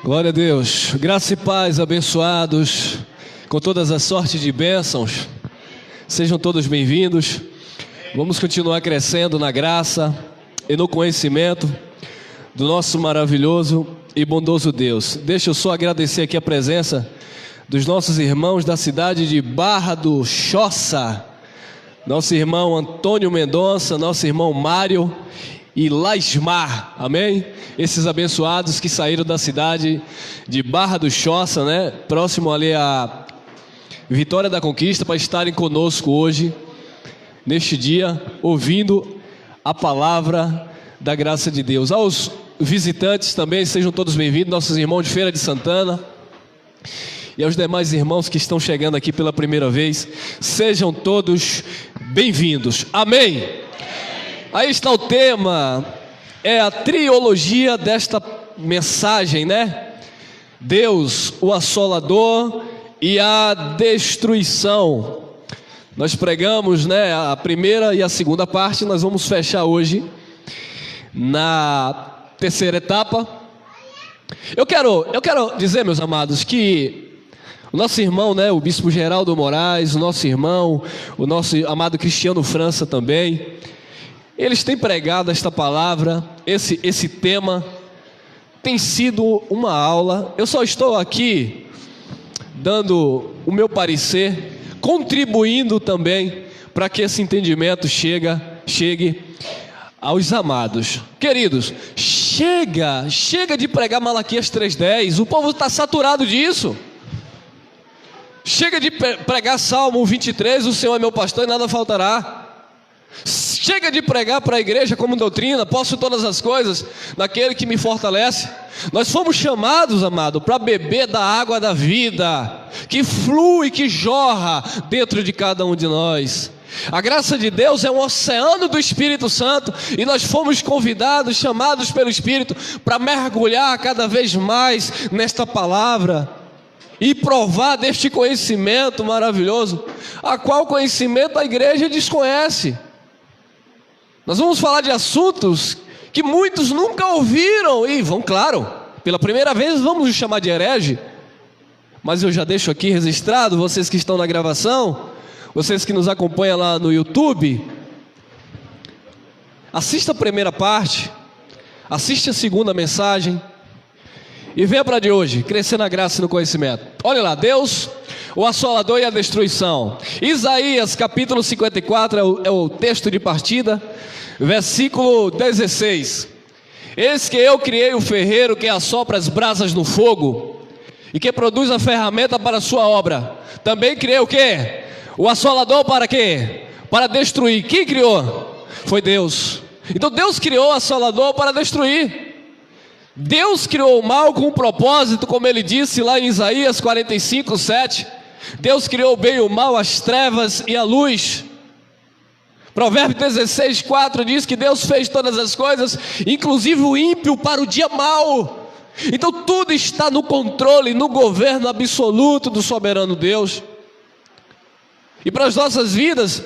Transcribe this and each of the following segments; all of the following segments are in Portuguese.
Glória a Deus, graça e paz, abençoados, com todas as sortes de bênçãos, sejam todos bem-vindos. Vamos continuar crescendo na graça e no conhecimento do nosso maravilhoso e bondoso Deus. Deixa eu só agradecer aqui a presença dos nossos irmãos da cidade de Barra do Choça, nosso irmão Antônio Mendonça, nosso irmão Mário e Laismar, amém? Esses abençoados que saíram da cidade de Barra do Choça, né? Próximo ali a Vitória da Conquista, para estarem conosco hoje, neste dia, ouvindo a palavra da graça de Deus. Aos visitantes também, sejam todos bem-vindos, nossos irmãos de Feira de Santana, e aos demais irmãos que estão chegando aqui pela primeira vez, sejam todos bem-vindos, amém? Aí está o tema, é a trilogia desta mensagem, né? Deus, o assolador e a destruição. Nós pregamos, né, a primeira e a segunda parte. Nós vamos fechar hoje na terceira etapa. Eu quero dizer, meus amados, que o nosso irmão, né, o bispo Geraldo Moraes, o nosso irmão, o nosso amado Cristiano França também, eles têm pregado esta palavra, esse tema tem sido uma aula. Eu só estou aqui dando o meu parecer, contribuindo também para que esse entendimento chegue aos amados. Queridos, chega de pregar Malaquias 3:10, o povo está saturado disso. Chega de pregar Salmo 23, o Senhor é meu pastor e nada faltará. Chega de pregar para a igreja como doutrina, posso todas as coisas naquele que me fortalece. Nós fomos chamados, amado, para beber da água da vida, que flui, que jorra dentro de cada um de nós. A graça de Deus é um oceano do Espírito Santo, e nós fomos convidados, chamados pelo Espírito, para mergulhar cada vez mais nesta palavra e provar deste conhecimento maravilhoso, a qual conhecimento a igreja desconhece. Nós vamos falar de assuntos que muitos nunca ouviram e vão, claro, pela primeira vez vamos nos chamar de herege, mas eu já deixo aqui registrado, vocês que estão na gravação, vocês que nos acompanham lá no YouTube, assista a primeira parte, assiste a segunda mensagem e venha para de hoje, crescer na graça e no conhecimento. Olha lá, Deus, o assolador e a destruição. Isaías capítulo 54 é o texto de partida, versículo 16. Eis que eu criei o ferreiro que assopra as brasas no fogo e que produz a ferramenta para a sua obra. Também criei o quê? O assolador para quê? Para destruir. Quem criou? Foi Deus. Então Deus criou o assolador para destruir. Deus criou o mal com um propósito, como ele disse lá em Isaías 45:7. Deus criou o bem e o mal, as trevas e a luz. Provérbios 16:4 diz que Deus fez todas as coisas, inclusive o ímpio, para o dia mau. Então tudo está no controle, no governo absoluto do soberano Deus. E para as nossas vidas,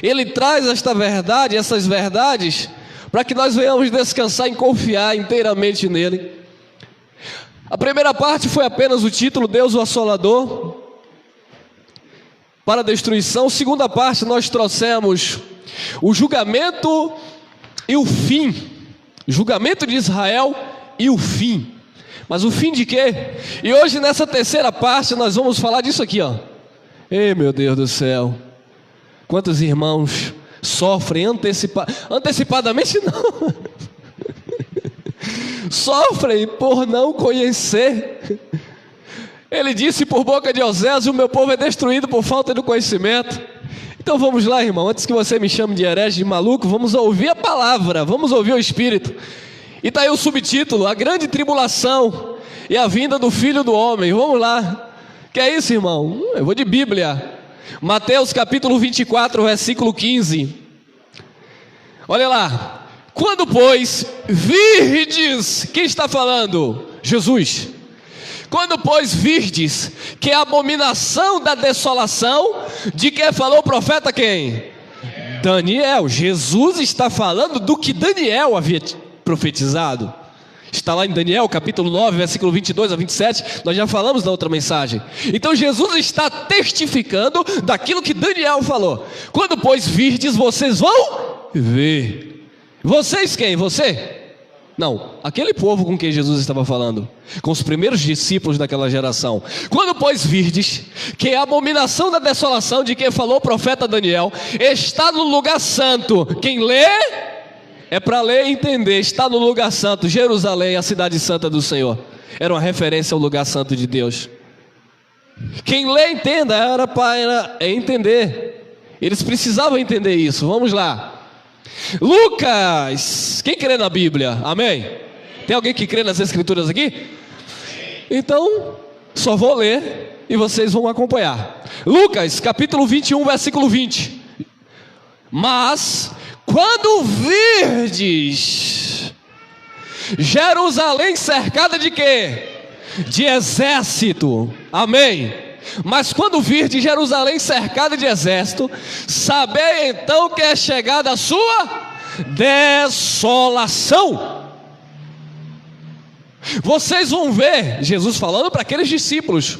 Ele traz esta verdade, essas verdades, para que nós venhamos descansar e confiar inteiramente nele. A primeira parte foi apenas o título, Deus o assolador para a destruição. Segunda parte nós trouxemos o julgamento e o fim, julgamento de Israel e o fim. Mas o fim de quê? E hoje nessa terceira parte nós vamos falar disso aqui, ó. Ei, meu Deus do céu, quantos irmãos sofrem antecipadamente não, sofrem por não conhecer. Ele disse por boca de Osés: o meu povo é destruído por falta de conhecimento. Então vamos lá, irmão, antes que você me chame de herege, de maluco, vamos ouvir a palavra, vamos ouvir o Espírito. E está aí o subtítulo, a grande tribulação e a vinda do Filho do Homem. Vamos lá. Que é isso, irmão? Eu vou de Bíblia. Mateus capítulo 24, versículo 15. Olha lá. Quando, pois, virdes, quem está falando? Jesus. Quando, pois, virdes que a abominação da desolação, de quem falou o profeta quem? Daniel. Jesus está falando do que Daniel havia profetizado. Está lá em Daniel, capítulo 9, versículo 22 a 27, nós já falamos na outra mensagem. Então Jesus está testificando daquilo que Daniel falou. Quando, pois, virdes, vocês vão ver. Vocês quem? Você? Não, aquele povo com quem Jesus estava falando, com os primeiros discípulos daquela geração. Quando, pois, virdes que a abominação da desolação de quem falou o profeta Daniel está no lugar santo. Quem lê, é para ler e entender. Está no lugar santo, Jerusalém, a cidade santa do Senhor. Era uma referência ao lugar santo de Deus. Quem lê, entenda, era para entender. Eles precisavam entender isso. Vamos lá. Lucas, quem crê na Bíblia? Amém? Tem alguém que crê nas Escrituras aqui? Então, só vou ler e vocês vão acompanhar. Lucas, capítulo 21, versículo 20. Mas, quando virdes Jerusalém cercada de quê? De exército. Amém? Mas quando virdes Jerusalém cercada de exército, sabei então que é chegada a sua desolação. Vocês vão ver, Jesus falando para aqueles discípulos,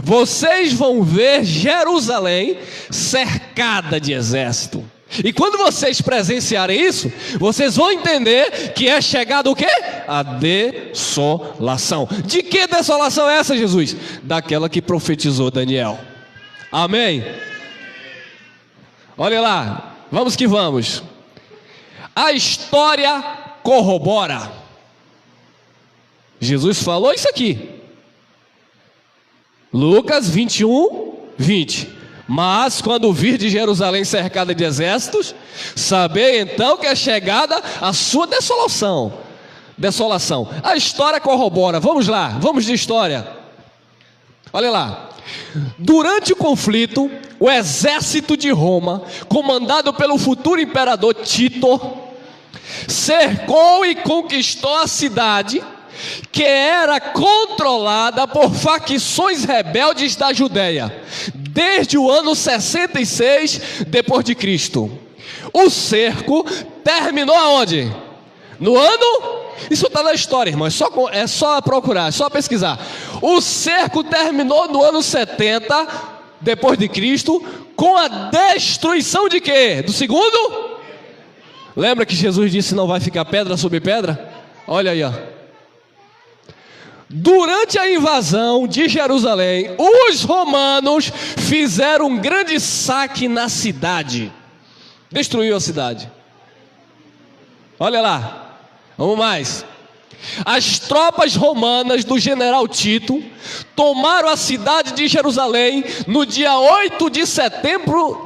vocês vão ver Jerusalém cercada de exército. E quando vocês presenciarem isso, vocês vão entender que é chegado o quê? A desolação. De que desolação é essa, Jesus? Daquela que profetizou Daniel. Amém? Olha lá, vamos que vamos. A história corrobora. Jesus falou isso aqui. Lucas 21, 20. Mas quando vir de Jerusalém cercada de exércitos, sabei então que é chegada a sua desolação. A história corrobora. Vamos lá, vamos de história. Olha lá. Durante o conflito, o exército de Roma, comandado pelo futuro imperador Tito, cercou e conquistou a cidade, que era controlada por facções rebeldes da Judéia, desde o ano 66 depois de Cristo. O cerco terminou aonde? No ano... Isso está na história, irmão, é só procurar, é só pesquisar. O cerco terminou no ano 70 depois de Cristo, com a destruição de quê? Do segundo? Lembra que Jesus disse não vai ficar pedra sobre pedra? Olha aí, ó. Durante a invasão de Jerusalém, os romanos fizeram um grande saque na cidade. Destruiu a cidade. Olha lá, vamos mais. As tropas romanas do general Tito tomaram a cidade de Jerusalém no dia 8 de setembro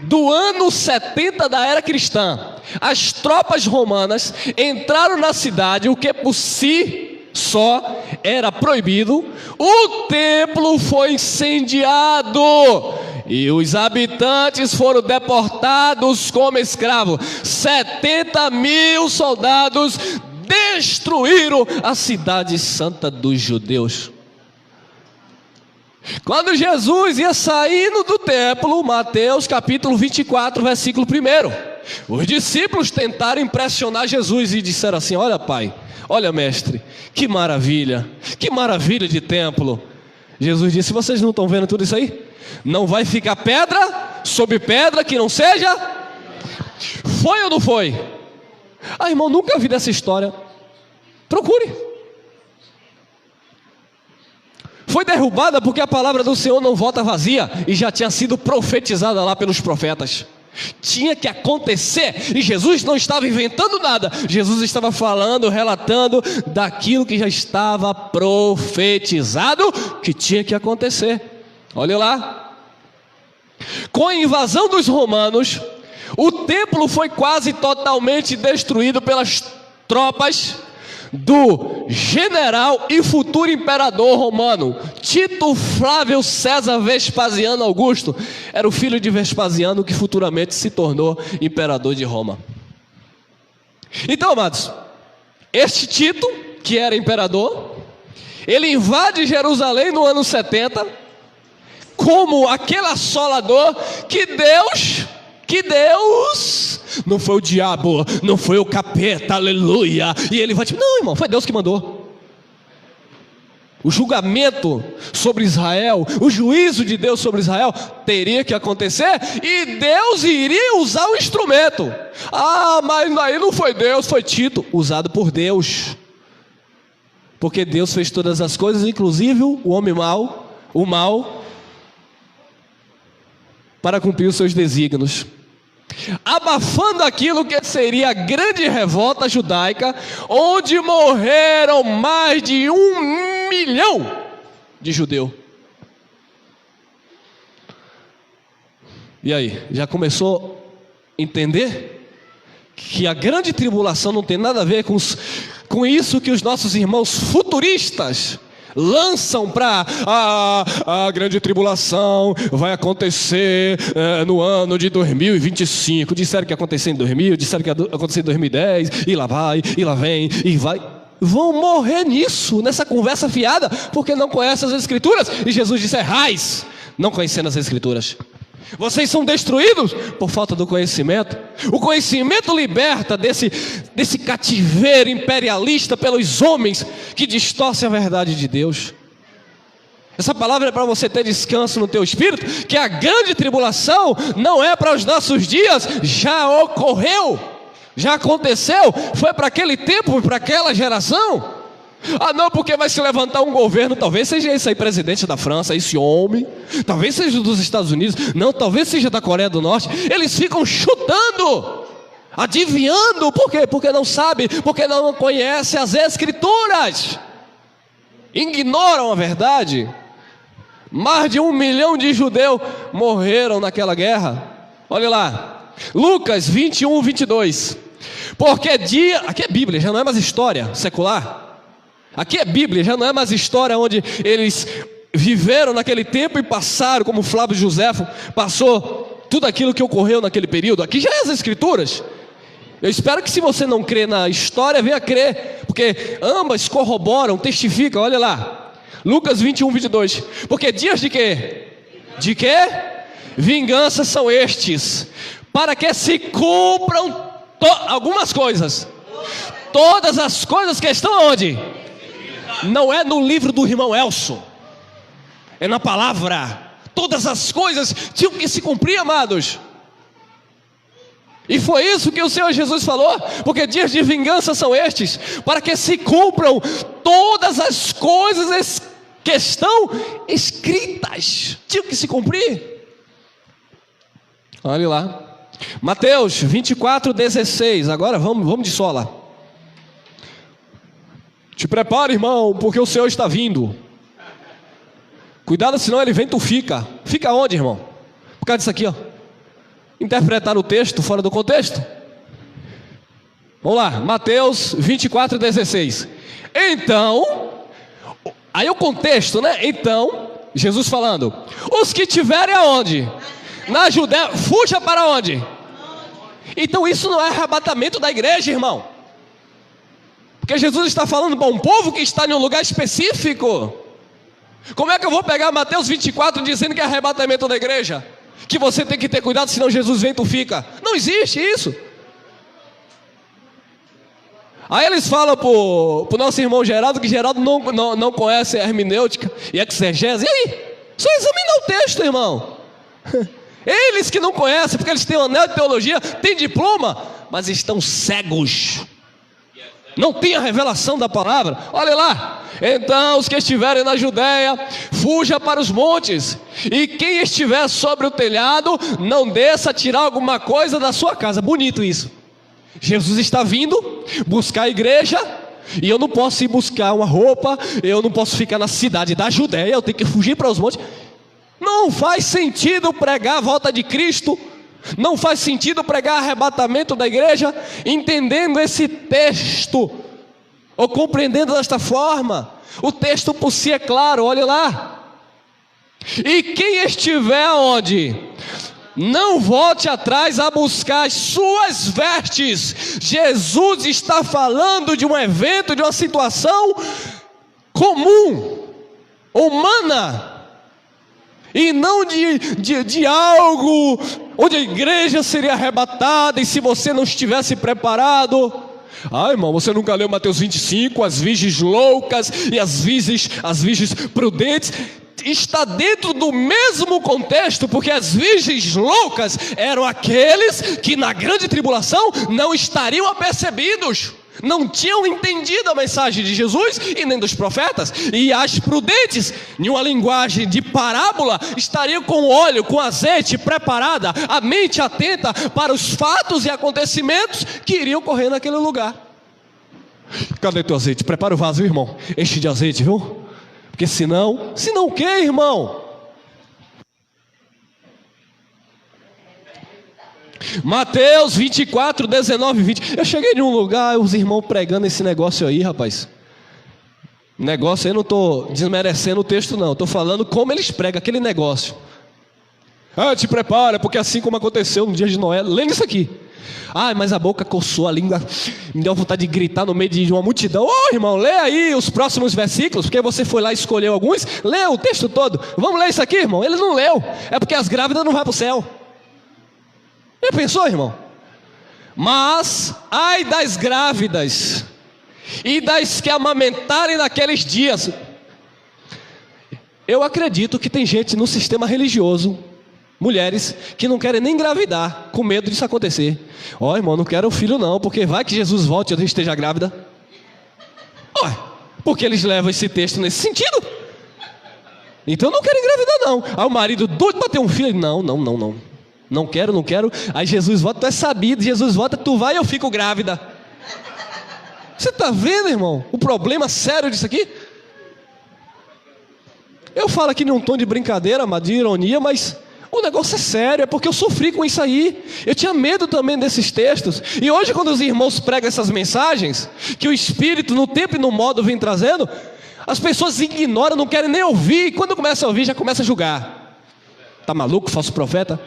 do ano 70 da era cristã. As tropas romanas entraram na cidade, o que por si só era proibido. O templo foi incendiado e os habitantes foram deportados como escravos. 70 mil soldados destruíram a cidade santa dos judeus. Quando Jesus ia saindo do templo, Mateus capítulo 24, versículo 1, os discípulos tentaram impressionar Jesus e disseram assim: olha, pai, olha, mestre, que maravilha de templo. Jesus disse: vocês não estão vendo tudo isso aí? Não vai ficar pedra sobre pedra que não seja. Foi ou não foi? Ah, irmão, nunca vi dessa história. Procure. Foi derrubada porque a palavra do Senhor não volta vazia, e já tinha sido profetizada lá pelos profetas. Tinha que acontecer, e Jesus não estava inventando nada. Jesus estava falando, relatando daquilo que já estava profetizado que tinha que acontecer. Olha lá. Com a invasão dos romanos, o templo foi quase totalmente destruído pelas tropas do general e futuro imperador romano Tito Flávio César Vespasiano Augusto. Era o filho de Vespasiano que futuramente se tornou imperador de Roma. Então, amados, este Tito, que era imperador, ele invade Jerusalém no ano 70 como aquele assolador que Deus Não foi o diabo, não foi o capeta, aleluia. E ele vai te... Não, irmão, foi Deus que mandou. O julgamento sobre Israel, o juízo de Deus sobre Israel teria que acontecer e Deus iria usar o instrumento. Ah, mas aí não foi Deus, foi Tito, usado por Deus. Porque Deus fez todas as coisas, inclusive o homem mau, o mal, para cumprir os seus desígnios. Abafando aquilo que seria a grande revolta judaica, onde morreram mais de 1 milhão de judeus. E aí, já começou a entender que a grande tribulação não tem nada a ver com isso que os nossos irmãos futuristas lançam para a grande tribulação vai acontecer no ano de 2025. Disseram que ia acontecer em 2000, disseram que ia acontecer em 2010, e lá vai, e lá vem, e vai. Vão morrer nisso, nessa conversa fiada, porque não conhecem as Escrituras. E Jesus disse: errais, não conhecendo as Escrituras. Vocês são destruídos por falta do conhecimento. O conhecimento liberta desse cativeiro imperialista pelos homens que distorcem a verdade de Deus. Essa palavra é para você ter descanso no teu espírito, que a grande tribulação não é para os nossos dias, já ocorreu, já aconteceu, foi para aquele tempo, para aquela geração. Ah não, porque vai se levantar um governo, talvez seja esse aí, presidente da França, esse homem, talvez seja dos Estados Unidos, não, talvez seja da Coreia do Norte. Eles ficam chutando, adivinhando. Por quê? Porque não sabe, porque não conhece as Escrituras, ignoram a verdade. Mais de 1 milhão de judeus morreram naquela guerra. Olha lá, Lucas 21, 22. Porque aqui é Bíblia, já não é mais história secular. Aqui é Bíblia, já não é mais história onde eles viveram naquele tempo e passaram, como Flávio Joséfo passou tudo aquilo que ocorreu naquele período. Aqui já é as Escrituras. Eu espero que, se você não crê na história, venha crer, porque ambas corroboram, testificam. Olha lá, Lucas 21, 22. Porque dias de quê? De quê? Vinganças são estes, para que se cumpram algumas coisas. Todas as coisas que estão onde? Não é no livro do irmão Elson, é na palavra. Todas as coisas tinham que se cumprir, amados. E foi isso que o Senhor Jesus falou. Porque dias de vingança são estes, para que se cumpram todas as coisas que estão escritas. Tinham que se cumprir. Olha lá, Mateus 24, 16. Agora vamos de sola. Te prepara, irmão, porque o Senhor está vindo. Cuidado, senão ele vem, tu fica. Fica onde, irmão? Por causa disso aqui, ó. Interpretar o texto fora do contexto. Vamos lá, Mateus 24, 16. Então, aí o contexto, né? Então, Jesus falando: os que tiverem aonde? Na Judéia, fuja para onde? Então isso não é arrebatamento da igreja, irmão. Porque Jesus está falando para um povo que está em um lugar específico. Como é que eu vou pegar Mateus 24 dizendo que é arrebatamento da igreja? Que você tem que ter cuidado, senão Jesus vem, tu fica. Não existe isso. Aí eles falam para o nosso irmão Geraldo, que Geraldo não conhece a hermenêutica e exegese. E aí? Só examinar o texto, irmão. Eles que não conhecem, porque eles têm um anel de teologia, têm diploma, mas estão cegos. Não tem a revelação da palavra. Olha lá. Então os que estiverem na Judéia, fuja para os montes. E quem estiver sobre o telhado, não desça a tirar alguma coisa da sua casa. Bonito isso. Jesus está vindo buscar a igreja, e eu não posso ir buscar uma roupa, eu não posso ficar na cidade da Judéia, eu tenho que fugir para os montes. Não faz sentido pregar a volta de Cristo. Não faz sentido pregar arrebatamento da igreja entendendo esse texto, ou compreendendo desta forma. O texto por si é claro, olha lá. E quem estiver onde? Não volte atrás a buscar as suas vestes. Jesus está falando de um evento, de uma situação comum, humana. e não de algo onde a igreja seria arrebatada, e se você não estivesse preparado. Ah, irmão, você nunca leu Mateus 25, as virgens loucas e as virgens prudentes? Está dentro do mesmo contexto, porque as virgens loucas eram aqueles que na grande tribulação não estariam apercebidos, não tinham entendido a mensagem de Jesus e nem dos profetas. E as prudentes, em uma linguagem de parábola, estariam com óleo, com azeite preparada, a mente atenta para os fatos e acontecimentos que iriam ocorrer naquele lugar. Cadê teu azeite? Prepara o vaso, irmão, enche de azeite, viu? Porque senão o que, irmão? Mateus 24, 19 e 20. Eu cheguei em um lugar, os irmãos pregando esse negócio aí, rapaz. Negócio aí, não estou desmerecendo o texto não, estou falando como eles pregam aquele negócio. Ah, te prepara, porque assim como aconteceu no dia de Noé. Lendo isso aqui. Ai, mas a boca coçou, a língua me deu vontade de gritar no meio de uma multidão. Ô, irmão, lê aí os próximos versículos, porque você foi lá e escolheu alguns. Lê o texto todo. Vamos ler isso aqui, irmão? Ele não leu. É porque as grávidas não vão para o céu. Já pensou, irmão? Mas, ai das grávidas e das que amamentarem naqueles dias. Eu acredito que tem gente no sistema religioso, mulheres, que não querem nem engravidar, com medo disso acontecer. Ó, irmão, não quero filho não, porque vai que Jesus volte e eu esteja grávida. Ó, porque eles levam esse texto nesse sentido. Então não quero engravidar não. Aí o marido doido para ter um filho. Não. Não quero. Aí Jesus volta, tu é sabido, Jesus volta, tu vai e eu fico grávida. Você está vendo, irmão, o problema sério disso aqui? Eu falo aqui num tom de brincadeira, de ironia, mas o negócio é sério, é porque eu sofri com isso aí. Eu tinha medo também desses textos. E hoje quando os irmãos pregam essas mensagens, que o Espírito no tempo e no modo vem trazendo, as pessoas ignoram, não querem nem ouvir. E quando começa a ouvir, já começa a julgar. Tá maluco, falso profeta?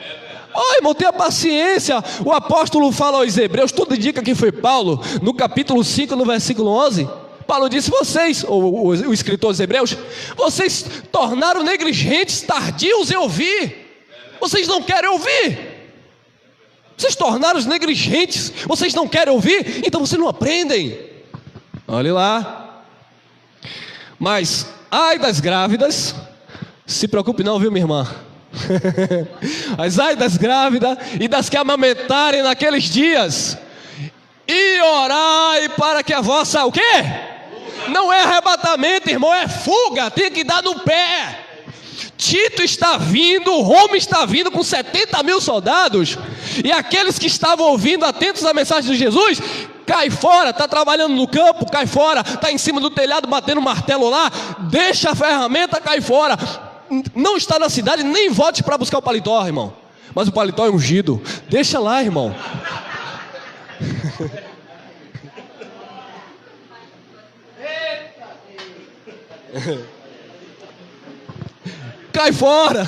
Ó, irmão, tenha paciência. O apóstolo fala aos Hebreus, tudo indica que foi Paulo, no capítulo 5, no versículo 11. Paulo disse, vocês, o escritor dos Hebreus, vocês tornaram negligentes, tardios em ouvir. Vocês não querem ouvir. Vocês tornaram os negligentes, vocês não querem ouvir, então vocês não aprendem. Olhe lá. Mas, ai das grávidas, se preocupe não, viu, minha irmã? Mas ai das grávidas e das que amamentarem naqueles dias, e orai para que a vossa, o quê? Não é arrebatamento, irmão, é fuga, tem que dar no pé. Tito está vindo, Roma está vindo com 70 mil soldados, e aqueles que estavam ouvindo, atentos à mensagem de Jesus, cai fora, está trabalhando no campo, cai fora, está em cima do telhado batendo martelo lá, deixa a ferramenta, cai fora, não está na cidade, nem volte para buscar o paletó, irmão, mas o paletó é ungido, deixa lá, irmão. Cai fora.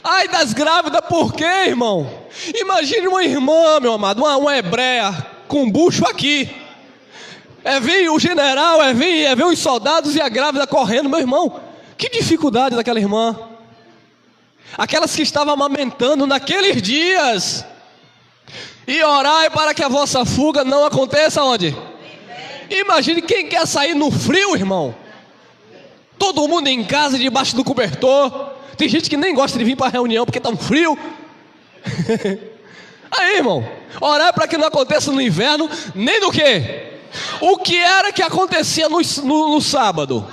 Ai das grávidas, por quê, irmão? Imagine uma irmã, meu amado, uma hebreia com um bucho aqui. Vem o general, vem os soldados e a grávida correndo, meu irmão. Que dificuldade daquela irmã. Aquelas que estavam amamentando naqueles dias. E orai para que a vossa fuga não aconteça onde? Imagine quem quer sair no frio, irmão. Todo mundo em casa, debaixo do cobertor. Tem gente que nem gosta de vir para a reunião porque está um frio. Aí, irmão, orar para que não aconteça no inverno, nem do quê? O que era que acontecia no sábado?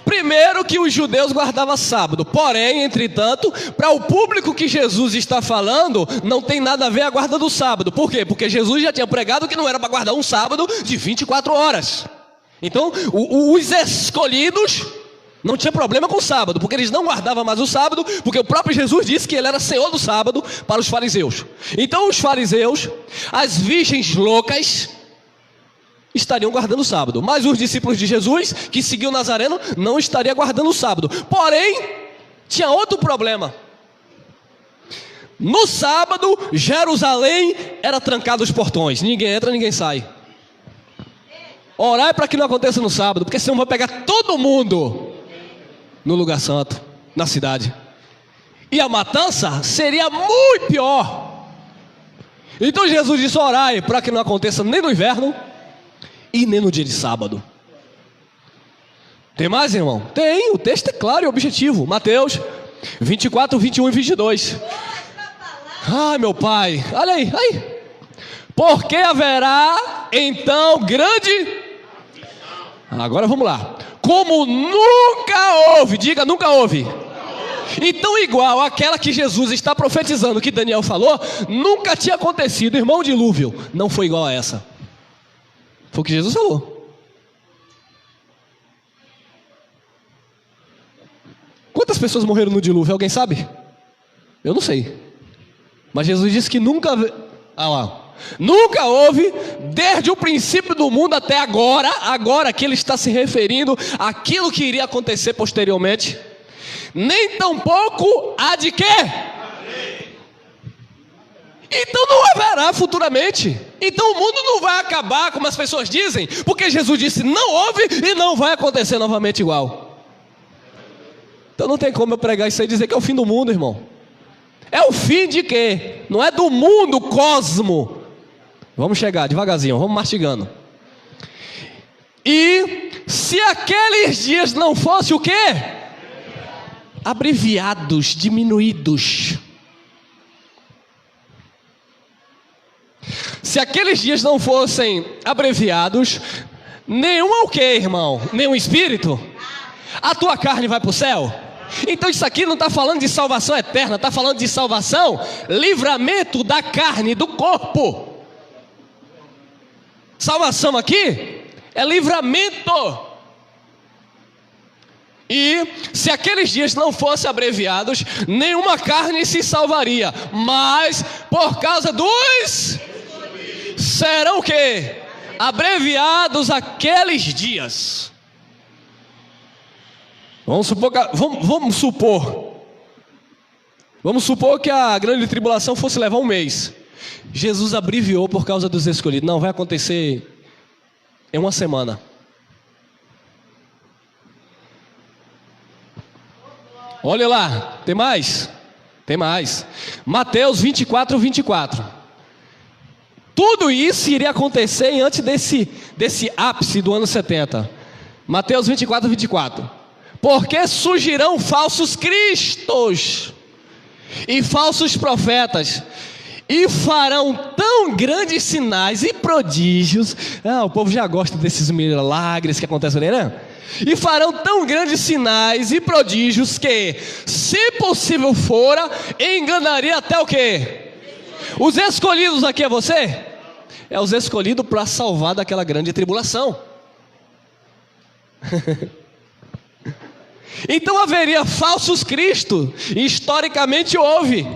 Primeiro que os judeus guardavam sábado. Porém, entretanto, para o público que Jesus está falando, não tem nada a ver a guarda do sábado. Por quê? Porque Jesus já tinha pregado que não era para guardar um sábado de 24 horas. Então, os escolhidos não tinha problema com o sábado, porque eles não guardavam mais o sábado, porque o próprio Jesus disse que ele era senhor do sábado para os fariseus. Então os fariseus, as virgens loucas, estariam guardando o sábado, mas os discípulos de Jesus, que seguiam o Nazareno, não estariam guardando o sábado. Porém, tinha outro problema. No sábado, Jerusalém era trancado os portões, ninguém entra, ninguém sai. Orai para que não aconteça no sábado, porque senão vai pegar todo mundo no lugar santo, na cidade. E a matança seria muito pior. Então Jesus disse: orai para que não aconteça nem no inverno e nem no dia de sábado. Tem mais, irmão? Tem, o texto é claro e objetivo. Mateus 24, 21 e 22. Ai, meu pai, olha aí, aí. Porque haverá então grande... Agora vamos lá. Como nunca houve, diga nunca houve. Então igual àquela que Jesus está profetizando, que Daniel falou, nunca tinha acontecido, irmão. Dilúvio não foi igual a essa. Foi o que Jesus falou. Quantas pessoas morreram no dilúvio? Alguém sabe? Eu não sei. Mas Jesus disse que nunca... nunca houve, desde o princípio do mundo até agora. Agora que ele está se referindo àquilo que iria acontecer posteriormente. Nem tampouco há de quê? Então não haverá futuramente. Então o mundo não vai acabar como as pessoas dizem, porque Jesus disse não houve e não vai acontecer novamente igual. Então não tem como eu pregar isso aí e dizer que é o fim do mundo, irmão. É o fim de quê? Não é do mundo, cosmo. Vamos chegar devagarzinho, vamos mastigando. E se aqueles dias não fossem o quê? Abreviados, diminuídos. Se aqueles dias não fossem abreviados, nenhum é o quê, irmão? Nenhum espírito? A tua carne vai para o céu? Então isso aqui não está falando de salvação eterna, está falando de salvação, livramento da carne, do corpo. Salvação aqui é livramento. E se aqueles dias não fossem abreviados, nenhuma carne se salvaria, mas por causa dos... serão o quê? Abreviados aqueles dias. Vamos supor que a grande tribulação fosse levar um mês. Jesus abreviou por causa dos escolhidos. Não, vai acontecer em uma semana. Olha lá, tem mais? Tem mais. Mateus 24, 24. Tudo isso iria acontecer antes desse ápice do ano 70. Mateus 24, 24. Porque surgirão falsos cristos e falsos profetas, e farão tão grandes sinais e prodígios. O povo já gosta desses milagres que acontecem ali, né? E farão tão grandes sinais e prodígios que, se possível fora, enganaria até o quê? Os escolhidos aqui é você? É os escolhidos para salvar daquela grande tribulação. Então haveria falsos cristos. Historicamente houve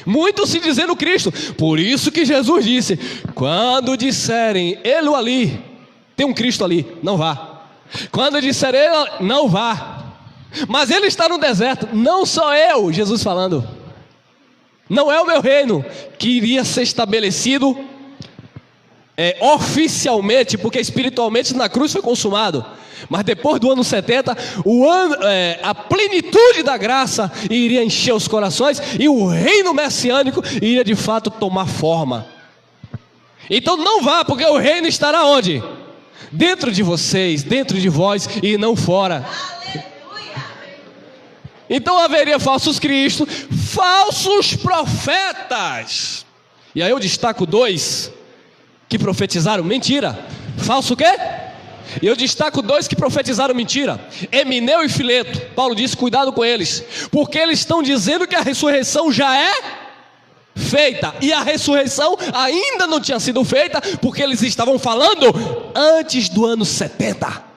muitos se dizendo Cristo. Por isso que Jesus disse: quando disserem ele ali, tem um Cristo ali, não vá. Quando disserem ele, não vá. Mas ele está no deserto. Não sou eu, Jesus falando. Não é o meu reino que iria ser estabelecido oficialmente, porque espiritualmente na cruz foi consumado. Mas depois do ano 70, a plenitude da graça iria encher os corações, e o reino messiânico iria de fato tomar forma. Então não vá, porque o reino estará onde? Dentro de vocês, dentro de vós, e não fora. Então haveria falsos cristos, falsos profetas. E aí eu destaco 2 que profetizaram mentira. Falso o quê? E eu destaco 2 que profetizaram mentira: Emineu e Fileto. Paulo disse: cuidado com eles, porque eles estão dizendo que a ressurreição já é feita, e a ressurreição ainda não tinha sido feita, porque eles estavam falando antes do ano 70.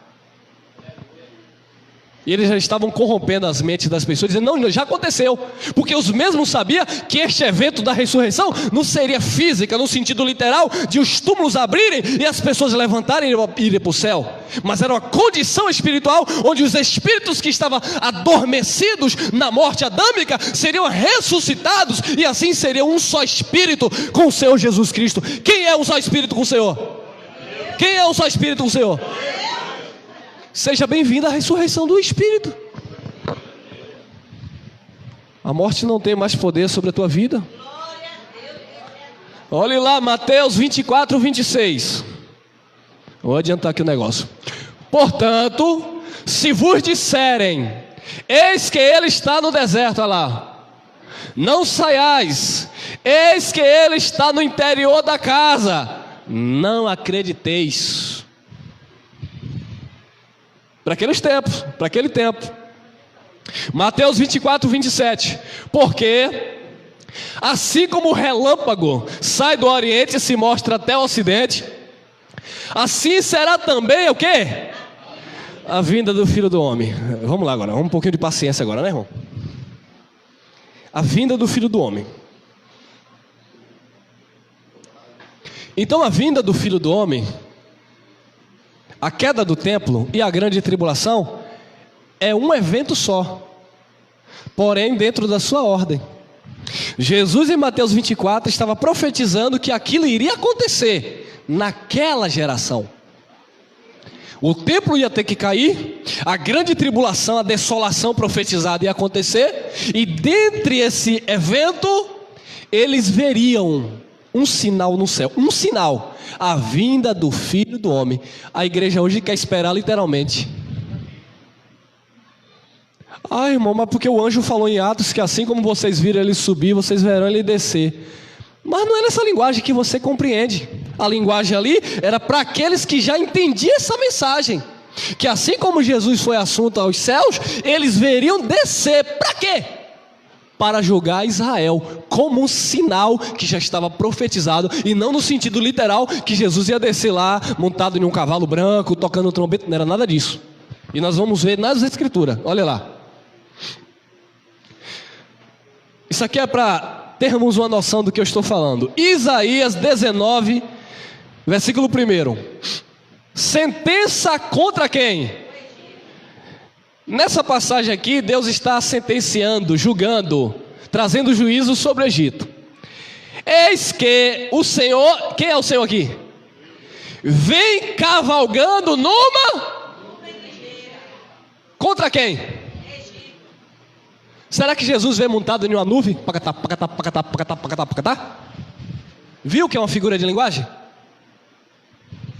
E eles já estavam corrompendo as mentes das pessoas, dizendo: não, já aconteceu. Porque os mesmos sabiam que este evento da ressurreição não seria física, no sentido literal, de os túmulos abrirem e as pessoas levantarem e irem para o céu. Mas era uma condição espiritual, onde os espíritos que estavam adormecidos na morte adâmica seriam ressuscitados, e assim seria um só espírito com o Senhor Jesus Cristo. Quem é um só espírito com o Senhor? Quem é um só espírito com o Senhor? Seja bem-vindo à ressurreição do Espírito. A morte não tem mais poder sobre a tua vida. Olhe lá, Mateus 24, 26. Vou adiantar aqui o negócio. Portanto, se vos disserem, eis que ele está no deserto, olha lá, não saiais, eis que ele está no interior da casa, não acrediteis. Para aqueles tempos, para aquele tempo. Mateus 24, 27. Porque assim como o relâmpago sai do oriente e se mostra até o ocidente, assim será também o quê? A vinda do Filho do Homem. Vamos lá agora, vamos um pouquinho de paciência agora, né, irmão? A vinda do Filho do Homem. Então a vinda do Filho do Homem, a queda do templo e a grande tribulação é um evento só, porém dentro da sua ordem. Jesus em Mateus 24 estava profetizando que aquilo iria acontecer naquela geração. O templo ia ter que cair, a grande tribulação, a desolação profetizada ia acontecer, e dentre esse evento, eles veriam um sinal no céu, um sinal, a vinda do Filho do Homem. A igreja hoje quer esperar literalmente. Ah, irmão, mas porque o anjo falou em Atos que assim como vocês viram ele subir, vocês verão ele descer. Mas não é nessa linguagem que você compreende. A linguagem ali era para aqueles que já entendiam essa mensagem, que assim como Jesus foi assunto aos céus, eles veriam descer. Para quê? Para julgar Israel, como um sinal que já estava profetizado, e não no sentido literal que Jesus ia descer lá montado em um cavalo branco, tocando trombeta. Não era nada disso. E nós vamos ver nas escrituras, olha lá. Isso aqui é para termos uma noção do que eu estou falando. Isaías 19, versículo 1. Sentença contra quem? Nessa passagem aqui, Deus está sentenciando, julgando, trazendo juízo sobre o Egito. Eis que o Senhor, quem é o Senhor aqui? Vem cavalgando numa? Contra quem? Será que Jesus veio montado em uma nuvem? Pacatá, pacatá, pacatá, pacatá, pacatá, pacatá? Viu que é uma figura de linguagem?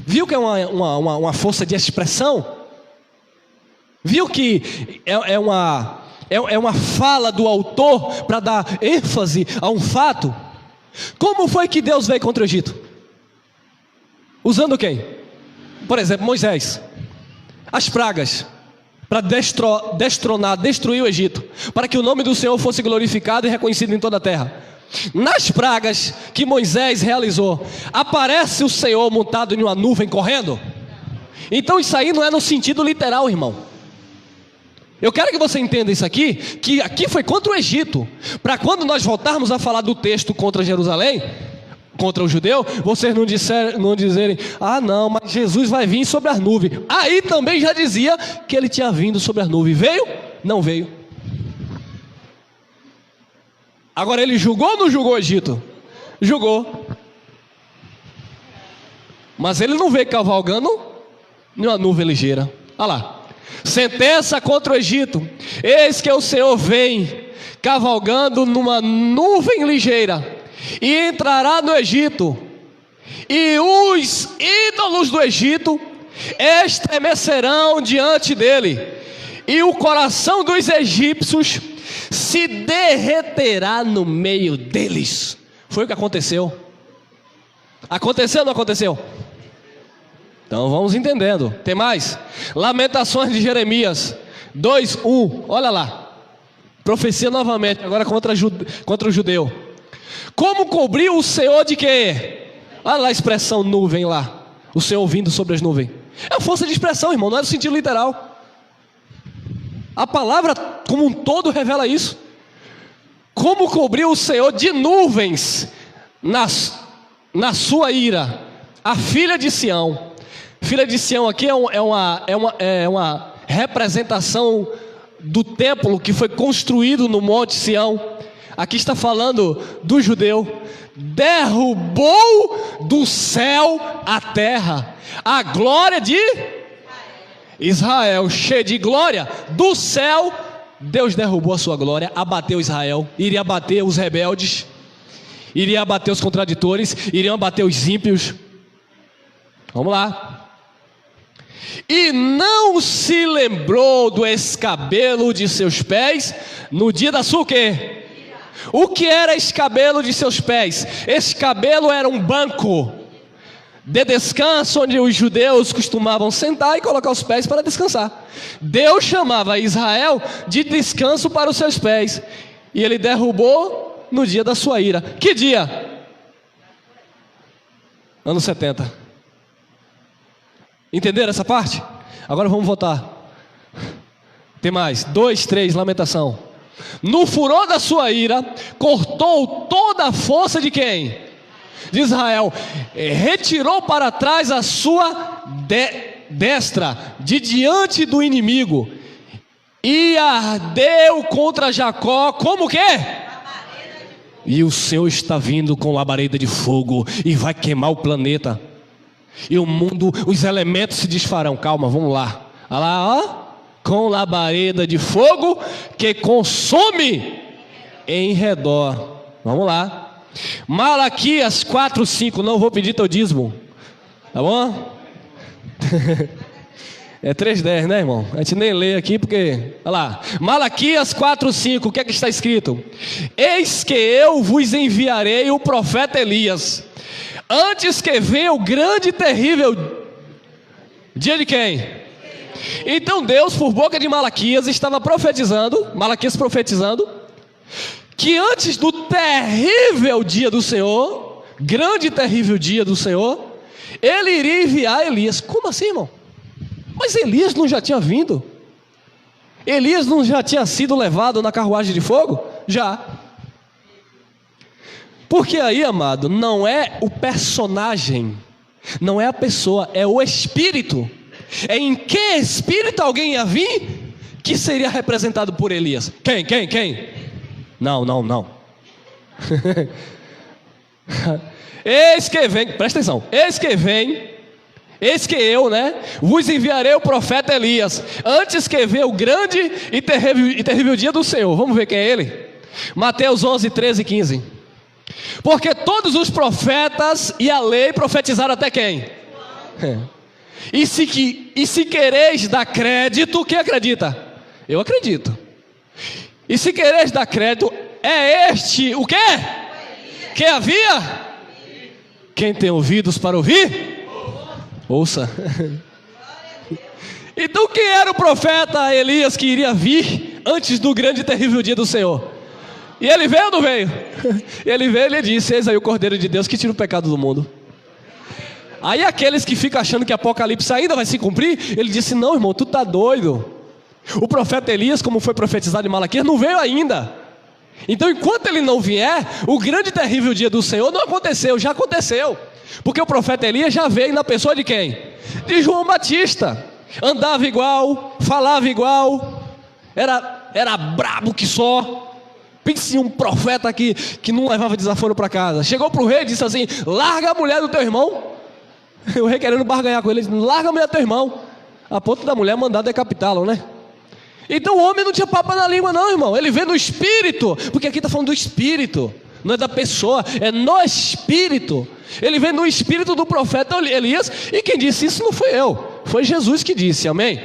Viu que é uma força de expressão? Viu que é uma fala do autor para dar ênfase a um fato? Como foi que Deus veio contra o Egito? Usando quem? Por exemplo, Moisés. As pragas. Para destronar, destruir o Egito, para que o nome do Senhor fosse glorificado e reconhecido em toda a terra. Nas pragas que Moisés realizou, aparece o Senhor montado em uma nuvem correndo? Então isso aí não é no sentido literal, irmão. Eu quero que você entenda isso aqui, que aqui foi contra o Egito, para quando nós voltarmos a falar do texto contra Jerusalém, contra o judeu, vocês não dizerem, ah não, mas Jesus vai vir sobre as nuvens. Aí também já dizia que ele tinha vindo sobre as nuvens. Veio? Não veio. Agora ele julgou ou não julgou o Egito? Julgou. Mas ele não veio cavalgando em uma nuvem ligeira. Olha lá. Sentença contra o Egito. Eis que o Senhor vem cavalgando numa nuvem ligeira, e entrará no Egito, e os ídolos do Egito estremecerão diante dele, e o coração dos egípcios se derreterá no meio deles. Foi o que aconteceu. Aconteceu ou não aconteceu? Então vamos entendendo. Tem mais? Lamentações de Jeremias 2:1. Olha lá. Profecia novamente, agora contra o judeu. Como cobriu o Senhor de quê? Olha lá a expressão nuvem lá. O Senhor vindo sobre as nuvens. É uma força de expressão, irmão, não é no sentido literal. A palavra como um todo revela isso. Como cobriu o Senhor de nuvens na sua ira a filha de Sião. Filha de Sião aqui é uma representação do templo que foi construído no Monte Sião. Aqui está falando do judeu. Derrubou do céu a terra a glória de Israel, cheia de glória, do céu Deus derrubou a sua glória, abateu Israel, iria abater os rebeldes, iria abater os contraditores, iriam abater os ímpios. Vamos lá. E não se lembrou do escabelo de seus pés no dia da sua o quê? O que era escabelo de seus pés? Escabelo era um banco de descanso onde os judeus costumavam sentar e colocar os pés para descansar. Deus chamava Israel de descanso para os seus pés, e ele derrubou no dia da sua ira. Que dia? Anos 70. Entenderam essa parte? Agora vamos voltar. Tem mais, 2, 3, lamentação. No furor da sua ira, cortou toda a força de quem? De Israel. Retirou para trás a sua destra, de diante do inimigo, e ardeu contra Jacó, como o quê? E o Senhor está vindo com labareda de fogo, e vai queimar o planeta, e o mundo, os elementos se desfarão. Calma, vamos lá. Olha lá, ó. Com labareda de fogo que consome em redor. Vamos lá. Malaquias 4:5. Não vou pedir teu dízimo, tá bom? É 3:10, né, irmão? A gente nem lê aqui porque... Olha lá. Malaquias 4:5. O que é que está escrito? Eis que eu vos enviarei o profeta Elias, antes que venha o grande e terrível dia de quem? Então Deus, por boca de Malaquias, estava profetizando, Malaquias profetizando, que antes do terrível dia do Senhor, grande e terrível dia do Senhor, ele iria enviar Elias. Como assim, irmão? Mas Elias não já tinha vindo? Elias não já tinha sido levado na carruagem de fogo? Já. Porque aí, amado, não é o personagem, não é a pessoa, é o espírito. É em que espírito alguém ia vir que seria representado por Elias? Quem? Não. Eis que vem, presta atenção. Eis que eu, vos enviarei o profeta Elias, antes que venha o grande e terrível dia do Senhor. Vamos ver quem é ele? Mateus 11, 13 e 15. Porque todos os profetas e a lei profetizaram até quem? E se quereis dar crédito, quem acredita? Eu acredito. E se quereis dar crédito, é este o quê? Que havia? Quem tem ouvidos para ouvir? Ouça. Então quem era o profeta Elias que iria vir antes do grande e terrível dia do Senhor? E ele veio ou não veio? Ele veio e ele disse: eis aí o Cordeiro de Deus que tira o pecado do mundo. Aí aqueles que ficam achando que Apocalipse ainda vai se cumprir, ele disse: não, irmão, tu tá doido. O profeta Elias, como foi profetizado em Malaquias, não veio ainda. Então enquanto ele não vier, o grande e terrível dia do Senhor não aconteceu, já aconteceu. Porque o profeta Elias já veio na pessoa de quem? De João Batista. Andava igual, falava igual, era brabo que só. Pense em um profeta que não levava desaforo para casa. Chegou para o rei e disse assim: larga a mulher do teu irmão. O rei querendo barganhar com ele, disse: larga a mulher do teu irmão, a ponto da mulher mandar decapitá-lo, né? Então o homem não tinha papo na língua não, irmão. Ele veio no espírito, porque aqui está falando do espírito, não é da pessoa, é no espírito. Ele veio no espírito do profeta Elias. E quem disse isso não foi eu, foi Jesus que disse, amém?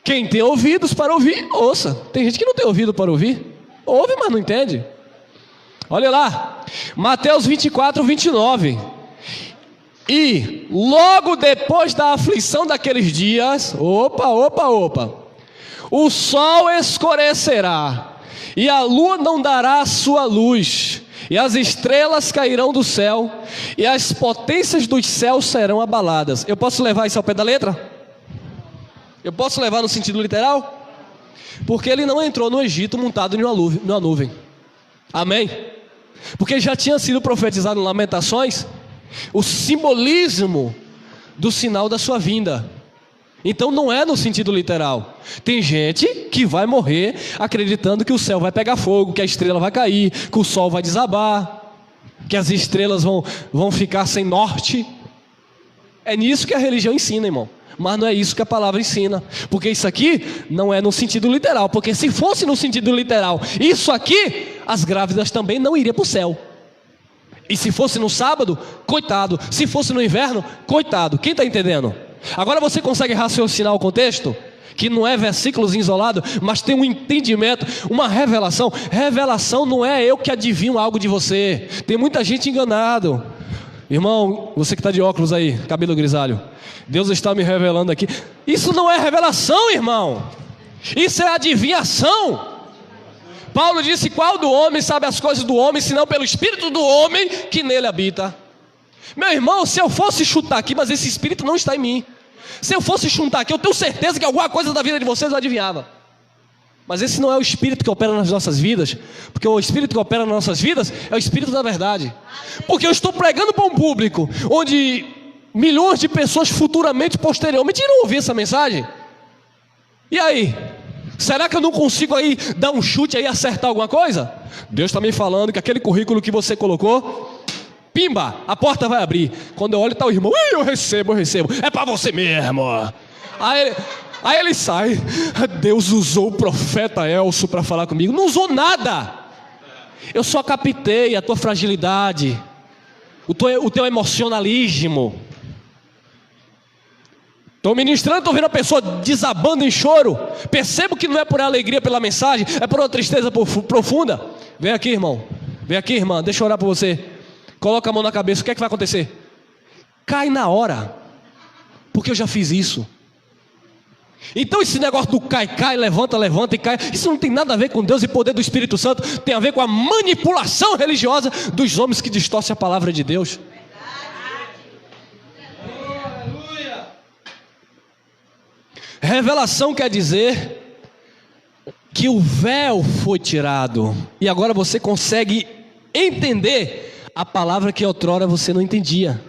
Quem tem ouvidos para ouvir, ouça. Tem gente que não tem ouvido para ouvir, ouve, mas não entende. Olha lá, Mateus 24, 29. E logo depois da aflição daqueles dias, o sol escurecerá, e a lua não dará a sua luz, e as estrelas cairão do céu, e as potências dos céus serão abaladas. Eu posso levar isso ao pé da letra? Eu posso levar no sentido literal? Porque ele não entrou no Egito montado em uma nuvem. Amém? Porque já tinha sido profetizado em Lamentações o simbolismo do sinal da sua vinda. Então não é no sentido literal. Tem gente que vai morrer acreditando que o céu vai pegar fogo, que a estrela vai cair, que o sol vai desabar, que as estrelas vão ficar sem norte. É nisso que a religião ensina, irmão. Mas não é isso que a palavra ensina. Porque isso aqui não é no sentido literal. Porque se fosse no sentido literal, isso aqui, as grávidas também não iriam para o céu. E se fosse no sábado, coitado. Se fosse no inverno, coitado. Quem está entendendo? Agora você consegue raciocinar o contexto? Que não é versículos isolados, mas tem um entendimento, uma revelação. Revelação não é eu que adivinho algo de você. Tem muita gente enganado. Irmão, você que está de óculos aí, cabelo grisalho, Deus está me revelando aqui. Isso não é revelação, irmão. Isso é adivinhação. Paulo disse: qual do homem sabe as coisas do homem, senão pelo Espírito do homem que nele habita? Meu irmão, se eu fosse chutar aqui, mas esse Espírito não está em mim. Se eu fosse chutar aqui, eu tenho certeza que alguma coisa da vida de vocês eu adivinhava. Mas esse não é o Espírito que opera nas nossas vidas. Porque o Espírito que opera nas nossas vidas é o Espírito da verdade. Porque eu estou pregando para um público onde milhões de pessoas futuramente, posteriormente irão ouvir essa mensagem. E aí? Será que eu não consigo aí dar um chute aí e acertar alguma coisa? Deus está me falando que aquele currículo que você colocou, pimba, a porta vai abrir. Quando eu olho está o irmão: eu recebo. É para você mesmo. Aí ele sai: Deus usou o profeta Elcio para falar comigo. Não usou nada. Eu só captei a tua fragilidade, o teu emocionalismo. Estou ministrando, estou vendo a pessoa desabando em choro. Percebo que não é por alegria pela mensagem, é por uma tristeza profunda. Vem aqui, irmão. Vem aqui, irmã. Deixa eu orar por você. Coloca a mão na cabeça. O que é que vai acontecer? Cai na hora. Porque eu já fiz isso. Então esse negócio do cai, levanta e cai, isso não tem nada a ver com Deus e poder do Espírito Santo. Tem a ver com a manipulação religiosa dos homens que distorcem a palavra de Deus. Revelação quer dizer que o véu foi tirado e agora você consegue entender a palavra que outrora você não entendia.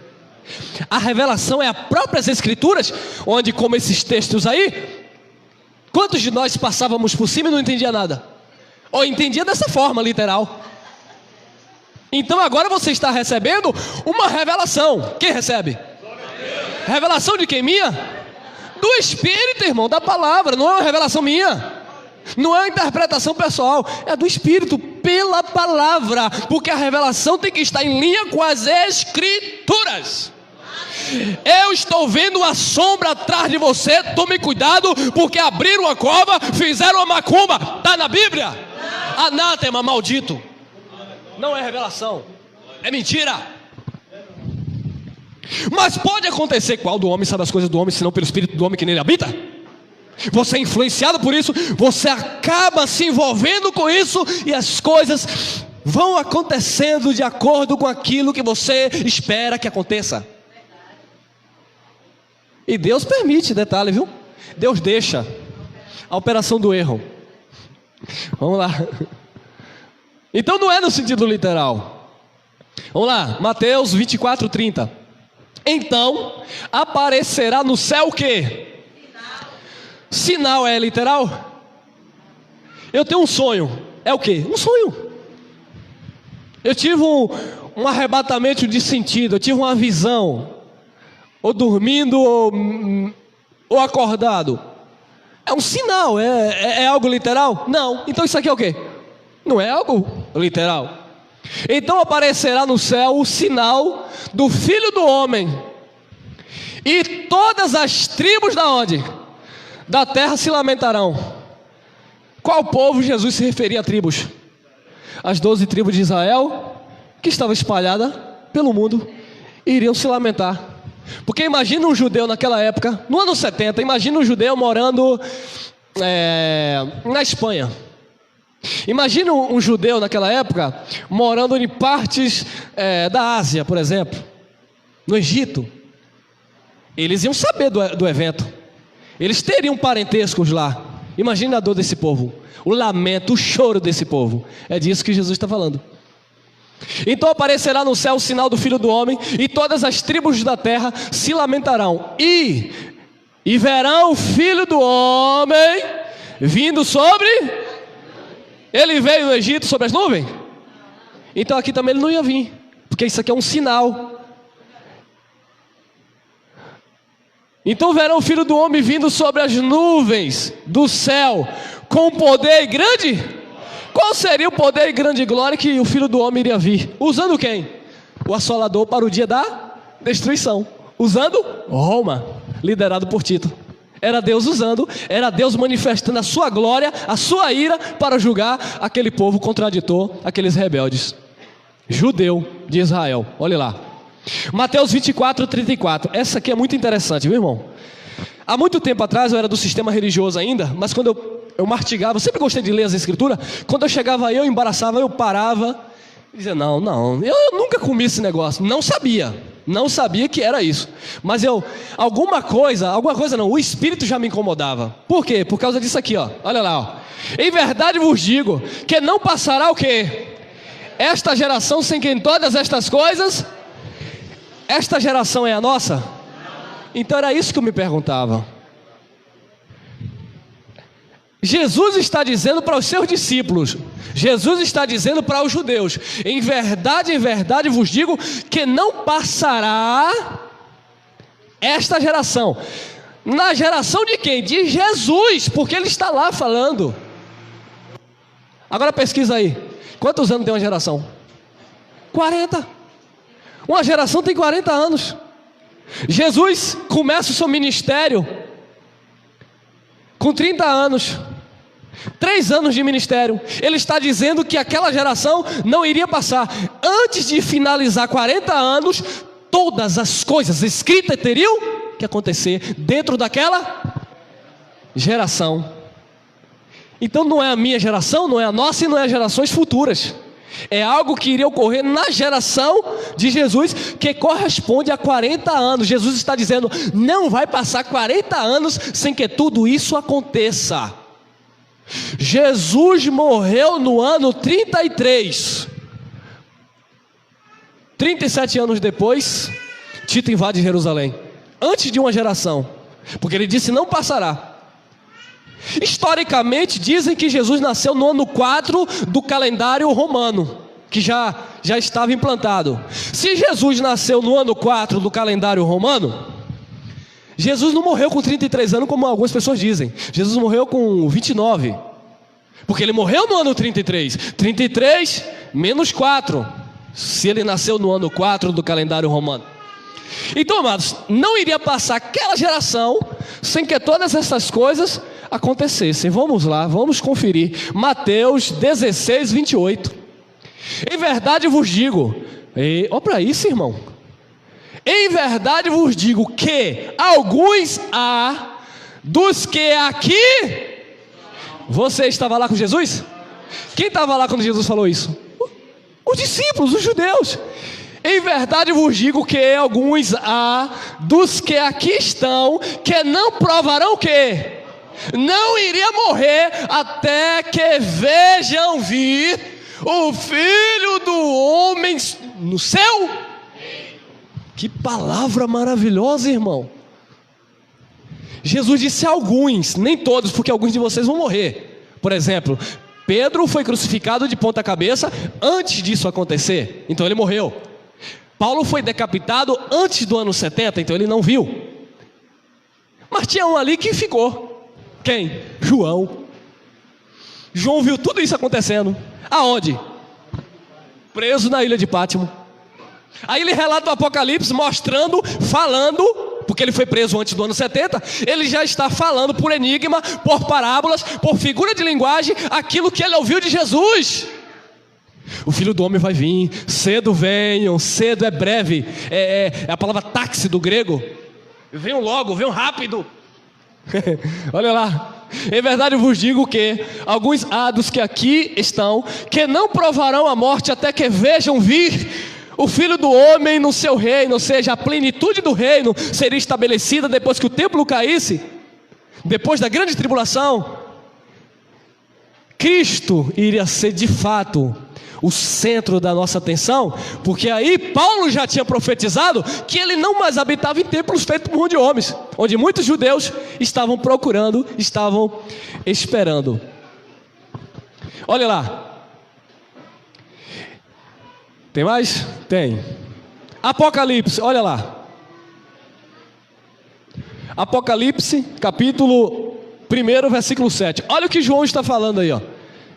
A revelação é as próprias Escrituras, onde, como esses textos aí, quantos de nós passávamos por cima e não entendia nada? Ou entendia dessa forma, literal. Então agora você está recebendo uma revelação. Quem recebe? Revelação de quem? Minha? Do Espírito, irmão, da palavra. Não é uma revelação minha, não é uma interpretação pessoal, é do Espírito, pela palavra. Porque a revelação tem que estar em linha com as Escrituras. Eu estou vendo uma sombra atrás de você, tome cuidado, porque abriram uma cova, fizeram uma macumba. Está na Bíblia? Anátema, maldito. Não é revelação, é mentira. Mas pode acontecer: qual do homem sabe as coisas do homem, senão pelo Espírito do homem que nele habita? Você é influenciado por isso, você acaba se envolvendo com isso, e as coisas vão acontecendo de acordo com aquilo que você espera que aconteça. E Deus permite, detalhe, viu? Deus deixa a operação do erro. Vamos lá. Então não é no sentido literal. Vamos lá, Mateus 24:30. Então aparecerá no céu o quê? Sinal é literal? Eu tenho um sonho. É o quê? Um sonho. Eu tive um arrebatamento de sentido. Eu tive uma visão. Ou dormindo ou acordado. É um sinal. É algo literal? Não. Então isso aqui é o quê? Não é algo literal. Então aparecerá no céu o sinal do Filho do Homem, e todas as tribos da onde? Da terra se lamentarão. Qual povo Jesus se referia a tribos? As 12 tribos de Israel, que estavam espalhadas pelo mundo, iriam se lamentar. Porque imagina um judeu naquela época, no ano 70, imagina um judeu morando na Espanha. Imagina um judeu naquela época morando em partes da Ásia, por exemplo, no Egito. Eles iam saber do evento, eles teriam parentescos lá. Imagina a dor desse povo, o lamento, o choro desse povo. É disso que Jesus está falando. Então aparecerá no céu o sinal do Filho do Homem, e todas as tribos da terra se lamentarão e verão o Filho do Homem vindo sobre... Ele veio no Egito sobre as nuvens? Então aqui também ele não ia vir, porque isso aqui é um sinal. Então verão o Filho do Homem vindo sobre as nuvens do céu, com poder grande. Qual seria o poder e grande glória que o Filho do Homem iria vir? Usando quem? O assolador para o dia da destruição. Usando Roma, liderado por Tito. Era Deus usando, era Deus manifestando a sua glória, a sua ira, para julgar aquele povo contraditor, aqueles rebeldes. Judeu de Israel, olha lá. Mateus 24, 34. Essa aqui é muito interessante, meu irmão. Há muito tempo atrás eu era do sistema religioso ainda, mas quando eu mastigava, eu sempre gostei de ler as escrituras. Quando eu chegava eu embaraçava, eu parava e dizia, não, eu nunca comi esse negócio. Não sabia que era isso. Mas alguma coisa não, o Espírito já me incomodava. Por quê? Por causa disso aqui, ó. Olha lá, ó. Em verdade vos digo, que não passará o quê? Esta geração sem que em todas estas coisas... Esta geração é a nossa? Então era isso que eu me perguntava. Jesus está dizendo para os seus discípulos, Jesus está dizendo para os judeus, em verdade vos digo, que não passará esta geração. Na geração de quem? De Jesus, porque ele está lá falando. Agora pesquisa aí, quantos anos tem uma geração? 40. Uma geração tem 40 anos. Jesus começa o seu ministério com 30 anos. 3 anos de ministério. Ele está dizendo que aquela geração não iria passar. Antes de finalizar 40 anos, todas as coisas escritas teriam que acontecer dentro daquela geração. Então não é a minha geração, não é a nossa e não é as gerações futuras. É algo que iria ocorrer na geração de Jesus, que corresponde a 40 anos. Jesus está dizendo, não vai passar 40 anos sem que tudo isso aconteça. Jesus morreu no ano 33. 37 anos depois, Tito invade Jerusalém. Antes de uma geração, porque ele disse não passará. Historicamente dizem que Jesus nasceu no ano 4 do calendário romano, que já estava implantado. Se Jesus nasceu no ano 4 do calendário romano, Jesus não morreu com 33 anos como algumas pessoas dizem. Jesus morreu com 29, porque ele morreu no ano 33. 33 menos 4, se ele nasceu no ano 4 do calendário romano. Então, amados, não iria passar aquela geração sem que todas essas coisas acontecessem. Vamos lá, vamos conferir. Mateus 16, 28. Em verdade vos digo, olha para isso, irmão. Em verdade vos digo que alguns há dos que aqui... Você estava lá com Jesus? Quem estava lá quando Jesus falou isso? Os discípulos, os judeus. Em verdade vos digo que alguns há dos que aqui estão que não provarão o quê? Não iria morrer até que vejam vir o Filho do Homem no céu. Que palavra maravilhosa, irmão. Jesus disse alguns, nem todos, porque alguns de vocês vão morrer. Por exemplo, Pedro foi crucificado de ponta cabeça antes disso acontecer, então ele morreu. Paulo foi decapitado antes do ano 70, então ele não viu. Mas tinha um ali que ficou. Quem? João. João viu tudo isso acontecendo. Aonde? Preso na ilha de Pátimo. Aí ele relata o Apocalipse mostrando, falando, porque ele foi preso antes do ano 70, ele já está falando por enigma, por parábolas, por figura de linguagem, aquilo que ele ouviu de Jesus. O Filho do Homem vai vir, cedo venham, cedo é breve, é a palavra táxi do grego, venham logo, venham rápido. Olha lá, em verdade vos digo que alguns há dos que aqui estão, que não provarão a morte até que vejam vir o Filho do Homem no seu reino, ou seja, a plenitude do reino seria estabelecida depois que o templo caísse, depois da grande tribulação. Cristo iria ser de fato o centro da nossa atenção, porque aí Paulo já tinha profetizado que ele não mais habitava em templos feitos por mão de homens, onde muitos judeus estavam procurando, estavam esperando. Olha lá. Tem mais? Tem. Apocalipse, olha lá. Apocalipse, capítulo 1, versículo 7. Olha o que João está falando aí, ó.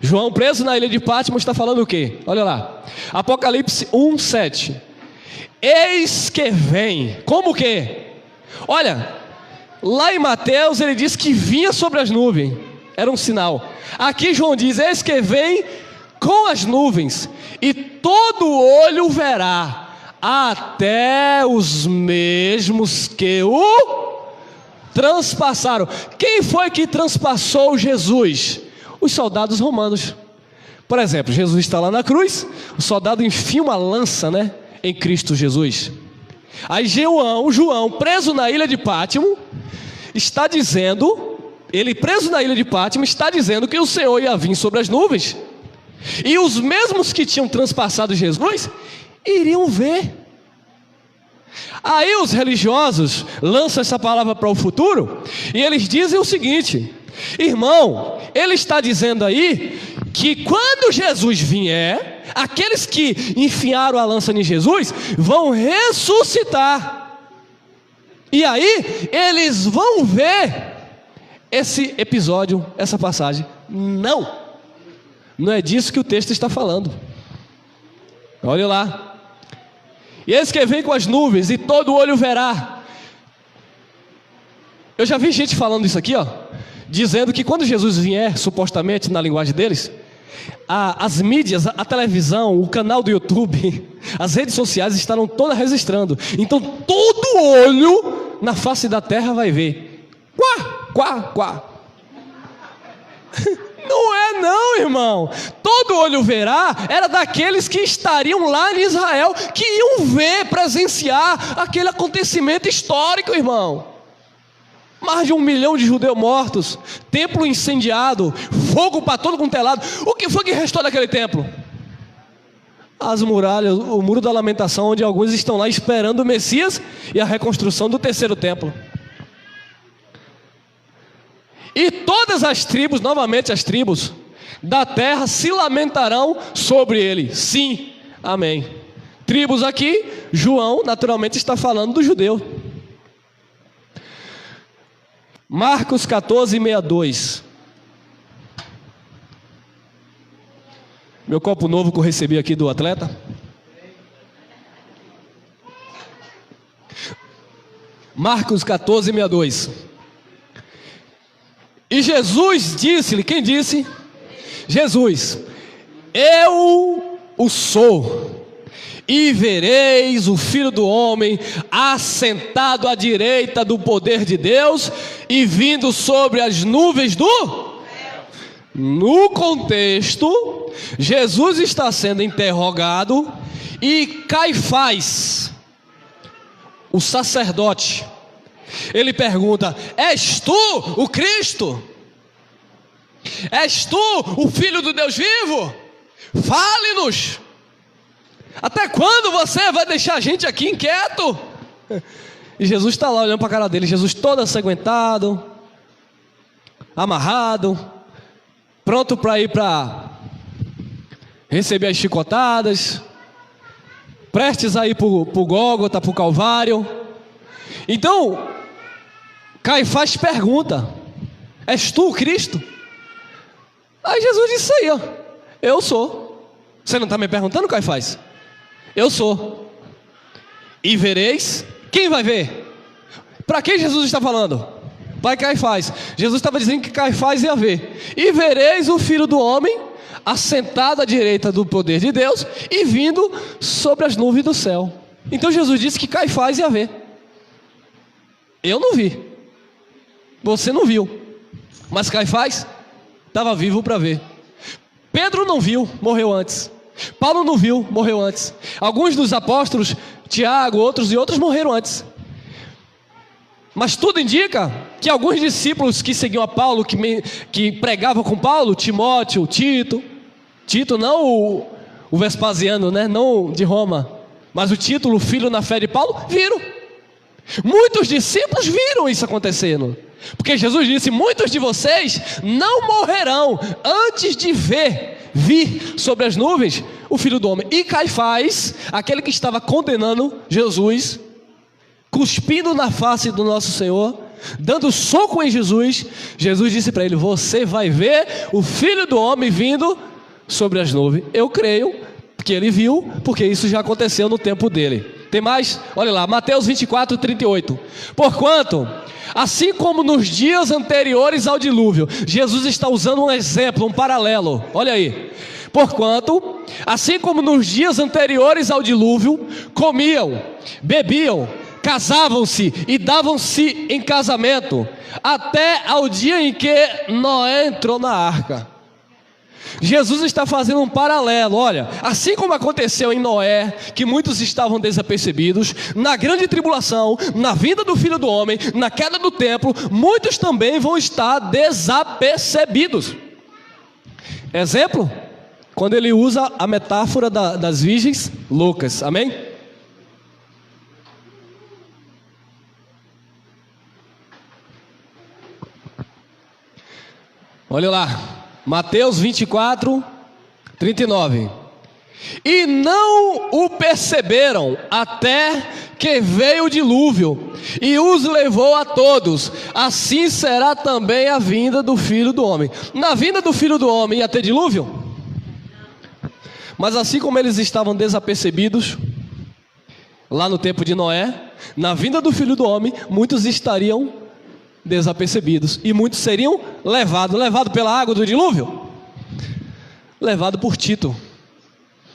João, preso na ilha de Patmos, está falando o quê? Olha lá. Apocalipse 1, 7. Eis que vem. Como que? Olha, lá em Mateus ele diz que vinha sobre as nuvens. Era um sinal. Aqui João diz: eis que vem com as nuvens, e todo olho verá, até os mesmos que o transpassaram. Quem foi que transpassou Jesus? Os soldados romanos. Por exemplo, Jesus está lá na cruz, o soldado enfia uma lança, né, em Cristo Jesus. Aí João, preso na ilha de Pátimo, está dizendo, ele preso na ilha de Pátimo, está dizendo que o Senhor ia vir sobre as nuvens, e os mesmos que tinham transpassado Jesus, iriam ver. Aí os religiosos lançam essa palavra para o futuro, e eles dizem o seguinte: irmão, ele está dizendo aí que quando Jesus vier, aqueles que enfiaram a lança em Jesus vão ressuscitar, e aí eles vão ver esse episódio, essa passagem. Não é disso que o texto está falando. Olha lá. E eis que vem com as nuvens, e todo olho verá. Eu já vi gente falando isso aqui, ó, dizendo que quando Jesus vier, supostamente na linguagem deles, as mídias, a televisão, o canal do YouTube, as redes sociais estarão todas registrando. Então todo olho na face da terra vai ver. Quá. Não é não, irmão. Todo olho verá era daqueles que estariam lá em Israel, que iam ver, presenciar aquele acontecimento histórico, irmão. Mais de 1 milhão de judeus mortos, templo incendiado, fogo para todo quanto é lado. O que foi que restou daquele templo? As muralhas, o muro da lamentação, onde alguns estão lá esperando o Messias e a reconstrução do terceiro templo. E todas as tribos, novamente as tribos da terra, se lamentarão sobre ele. Sim, amém. Tribos aqui, João naturalmente está falando do judeu. Marcos 14, 62. Meu copo novo que eu recebi aqui do atleta. Marcos 14, 62. E Jesus disse-lhe, quem disse? Jesus: eu o sou, e vereis o Filho do Homem assentado à direita do poder de Deus e vindo sobre as nuvens do... No contexto, Jesus está sendo interrogado e Caifás, o sacerdote, ele pergunta: és tu o Cristo? És tu o Filho do Deus vivo? Fale-nos. Até quando você vai deixar a gente aqui inquieto? E Jesus está lá olhando para a cara dele. Jesus todo ensanguentado, amarrado, pronto para ir para receber as chicotadas, prestes a ir para o Gólgota, para o Calvário. Então Caifás pergunta: és tu o Cristo? Aí Jesus disse aí, ó: eu sou. Você não está me perguntando, Caifás? Eu sou. E vereis. Quem vai ver? Para quem Jesus está falando? Para Caifás. Jesus estava dizendo que Caifás ia ver. E vereis o Filho do Homem assentado à direita do poder de Deus e vindo sobre as nuvens do céu. Então Jesus disse que Caifás ia ver. Eu não vi. Você não viu. Mas Caifás estava vivo para ver. Pedro não viu, morreu antes. Paulo não viu, morreu antes. Alguns dos apóstolos, Tiago, outros morreram antes. Mas tudo indica que alguns discípulos que seguiam a Paulo, que pregavam com Paulo, Timóteo, Tito não o Vespasiano, né? Não de Roma, mas o Tito, o filho na fé de Paulo, viram. Muitos discípulos viram isso acontecendo, porque Jesus disse: muitos de vocês não morrerão antes de vir sobre as nuvens o Filho do Homem. E Caifás, aquele que estava condenando Jesus, cuspindo na face do nosso Senhor, dando soco em Jesus, Jesus disse para ele: você vai ver o Filho do Homem vindo sobre as nuvens. Eu creio que ele viu, porque isso já aconteceu no tempo dele. Tem mais? Olha lá, Mateus 24, 38. Porquanto, assim como nos dias anteriores ao dilúvio, Jesus está usando um exemplo, um paralelo. Olha aí. Porquanto, assim como nos dias anteriores ao dilúvio, comiam, bebiam, casavam-se e davam-se em casamento, até ao dia em que Noé entrou na arca. Jesus está fazendo um paralelo. Olha, assim como aconteceu em Noé, que muitos estavam desapercebidos, na grande tribulação, na vinda do Filho do Homem, na queda do templo, muitos também vão estar desapercebidos. Exemplo, quando ele usa a metáfora das virgens loucas, amém? Olha lá, Mateus 24, 39. E não o perceberam até que veio o dilúvio e os levou a todos. Assim será também a vinda do Filho do Homem. Na vinda do Filho do Homem ia ter dilúvio? Mas assim como eles estavam desapercebidos lá no tempo de Noé, na vinda do Filho do Homem, muitos estariam desapercebidos e muitos seriam levados pela água do dilúvio, levado por Tito,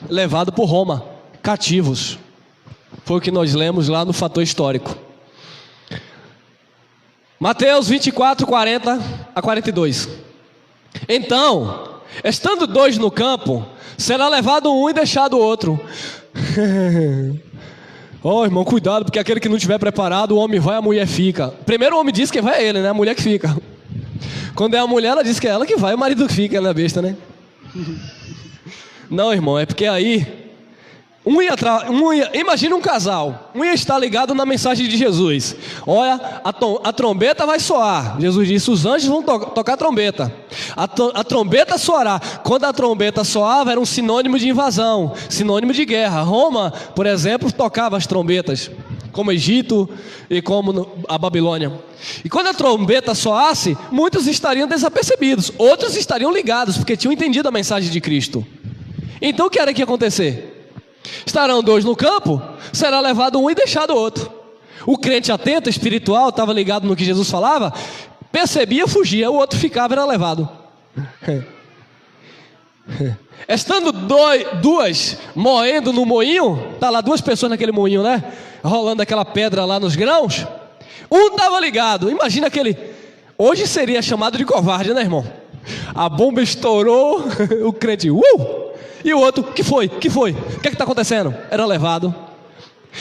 levado por Roma, cativos. Foi o que nós lemos lá no fator histórico. Mateus 24, 40 a 42. Então, estando dois no campo, será levado um e deixado o outro. Irmão, cuidado, porque aquele que não estiver preparado, o homem vai, a mulher fica. Primeiro o homem diz que vai ele, né? A mulher que fica. Quando é a mulher, ela diz que é ela que vai, o marido que fica, ela é besta, né? Não, irmão, é porque aí imagina um casal, um ia estar ligado na mensagem de Jesus. Olha, a trombeta vai soar. Jesus disse: os anjos vão tocar a trombeta. A trombeta soará. Quando a trombeta soava, era um sinônimo de invasão, sinônimo de guerra. Roma, por exemplo, tocava as trombetas, como Egito e como a Babilônia. E quando a trombeta soasse, muitos estariam desapercebidos, outros estariam ligados, porque tinham entendido a mensagem de Cristo. Então o que era que ia acontecer? Estarão dois no campo, será levado um e deixado o outro. O crente atento, espiritual, estava ligado no que Jesus falava, percebia, fugia, o outro ficava, era levado. Estando duas moendo no moinho, está lá duas pessoas naquele moinho, né? Rolando aquela pedra lá nos grãos. Um estava ligado, imagina aquele, hoje seria chamado de covarde, né, irmão? A bomba estourou, o crente, e o outro, que foi? O que está acontecendo? Era levado.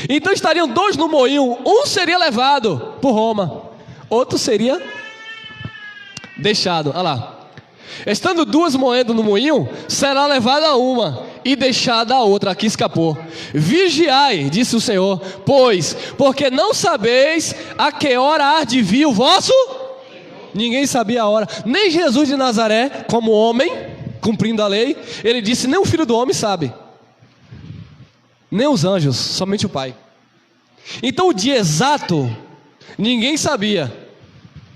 Então estariam dois no moinho, um seria levado por Roma, outro seria deixado. Olha lá. Estando duas moendo no moinho, será levada uma e deixada a outra. Aqui escapou. Vigiai, disse o Senhor, porque não sabeis a que hora há de vir o vosso. Ninguém sabia a hora, nem Jesus de Nazaré, como homem, cumprindo a lei, ele disse: nem o Filho do Homem sabe, nem os anjos, somente o Pai. Então o dia exato ninguém sabia,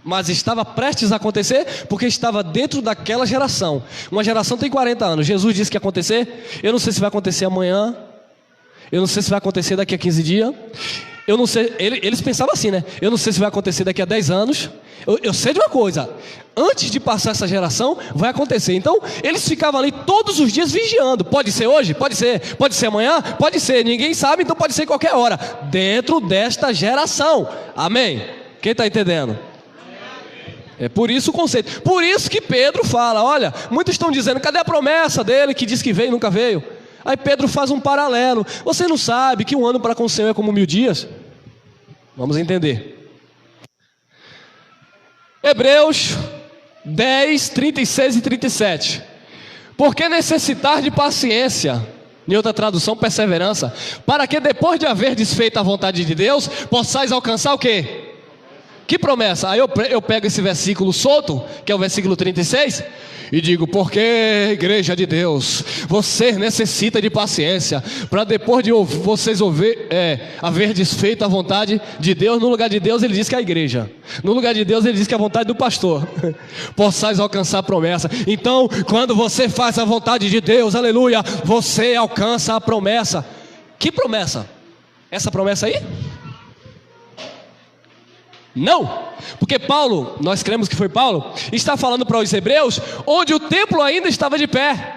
mas estava prestes a acontecer, porque estava dentro daquela geração. Uma geração tem 40 anos. Jesus disse que ia acontecer. Eu não sei se vai acontecer amanhã, eu não sei se vai acontecer daqui a 15 dias, eu não sei, eles pensavam assim, né? Eu não sei se vai acontecer daqui a 10 anos. Eu sei de uma coisa: antes de passar essa geração, vai acontecer. Então, eles ficavam ali todos os dias vigiando. Pode ser hoje? Pode ser amanhã? Pode ser, ninguém sabe, então pode ser qualquer hora. Dentro desta geração, amém? Quem está entendendo? É por isso o conceito. Por isso que Pedro fala, olha, muitos estão dizendo: cadê a promessa dele que diz que veio e nunca veio? Aí Pedro faz um paralelo: você não sabe que um ano para com o Senhor é como 1000 dias? Vamos entender. Hebreus 10, 36 e 37. Porque necessitar de paciência, em outra tradução, perseverança, para que depois de haver desfeito a vontade de Deus, possais alcançar o quê? Que promessa? Aí eu pego esse versículo solto, que é o versículo 36, e digo: porque, igreja de Deus, você necessita de paciência, para depois de vocês haver desfeito a vontade de Deus. No lugar de Deus ele diz que é a igreja, no lugar de Deus ele diz que é a vontade do pastor, possais alcançar a promessa. Então, quando você faz a vontade de Deus, aleluia, você alcança a promessa. Que promessa? Essa promessa aí? Não, porque Paulo, nós cremos que foi Paulo, está falando para os hebreus, onde o templo ainda estava de pé.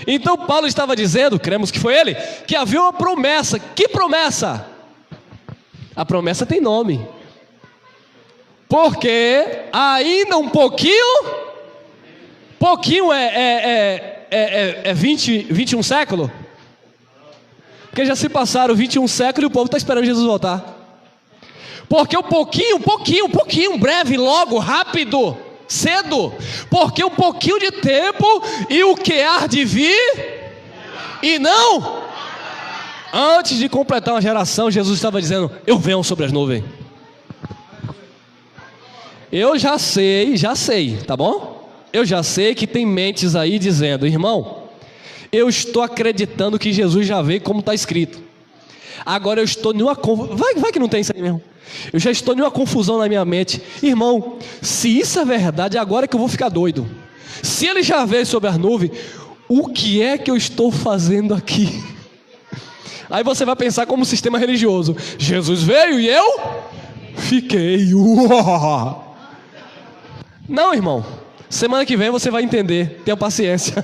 Então Paulo estava dizendo, cremos que foi ele, que havia uma promessa. Que promessa? A promessa tem nome. Porque ainda um pouquinho é 21 séculos? Porque já se passaram 21 séculos e o povo está esperando Jesus voltar. Porque um pouquinho, breve, logo, rápido, cedo. Porque um pouquinho de tempo e o que há de vir e não. Antes de completar uma geração, Jesus estava dizendo: eu venho sobre as nuvens. Eu já sei, tá bom? Eu já sei que tem mentes aí dizendo: irmão, eu estou acreditando que Jesus já veio como está escrito. Agora eu estou numa vai que não tem isso aí mesmo. Eu já estou numa confusão na minha mente. Irmão, se isso é verdade, agora é que eu vou ficar doido. Se ele já veio sobre as nuvens, o que é que eu estou fazendo aqui? Aí você vai pensar como um sistema religioso: Jesus veio e eu fiquei. Não, irmão, semana que vem você vai entender. Tenha paciência.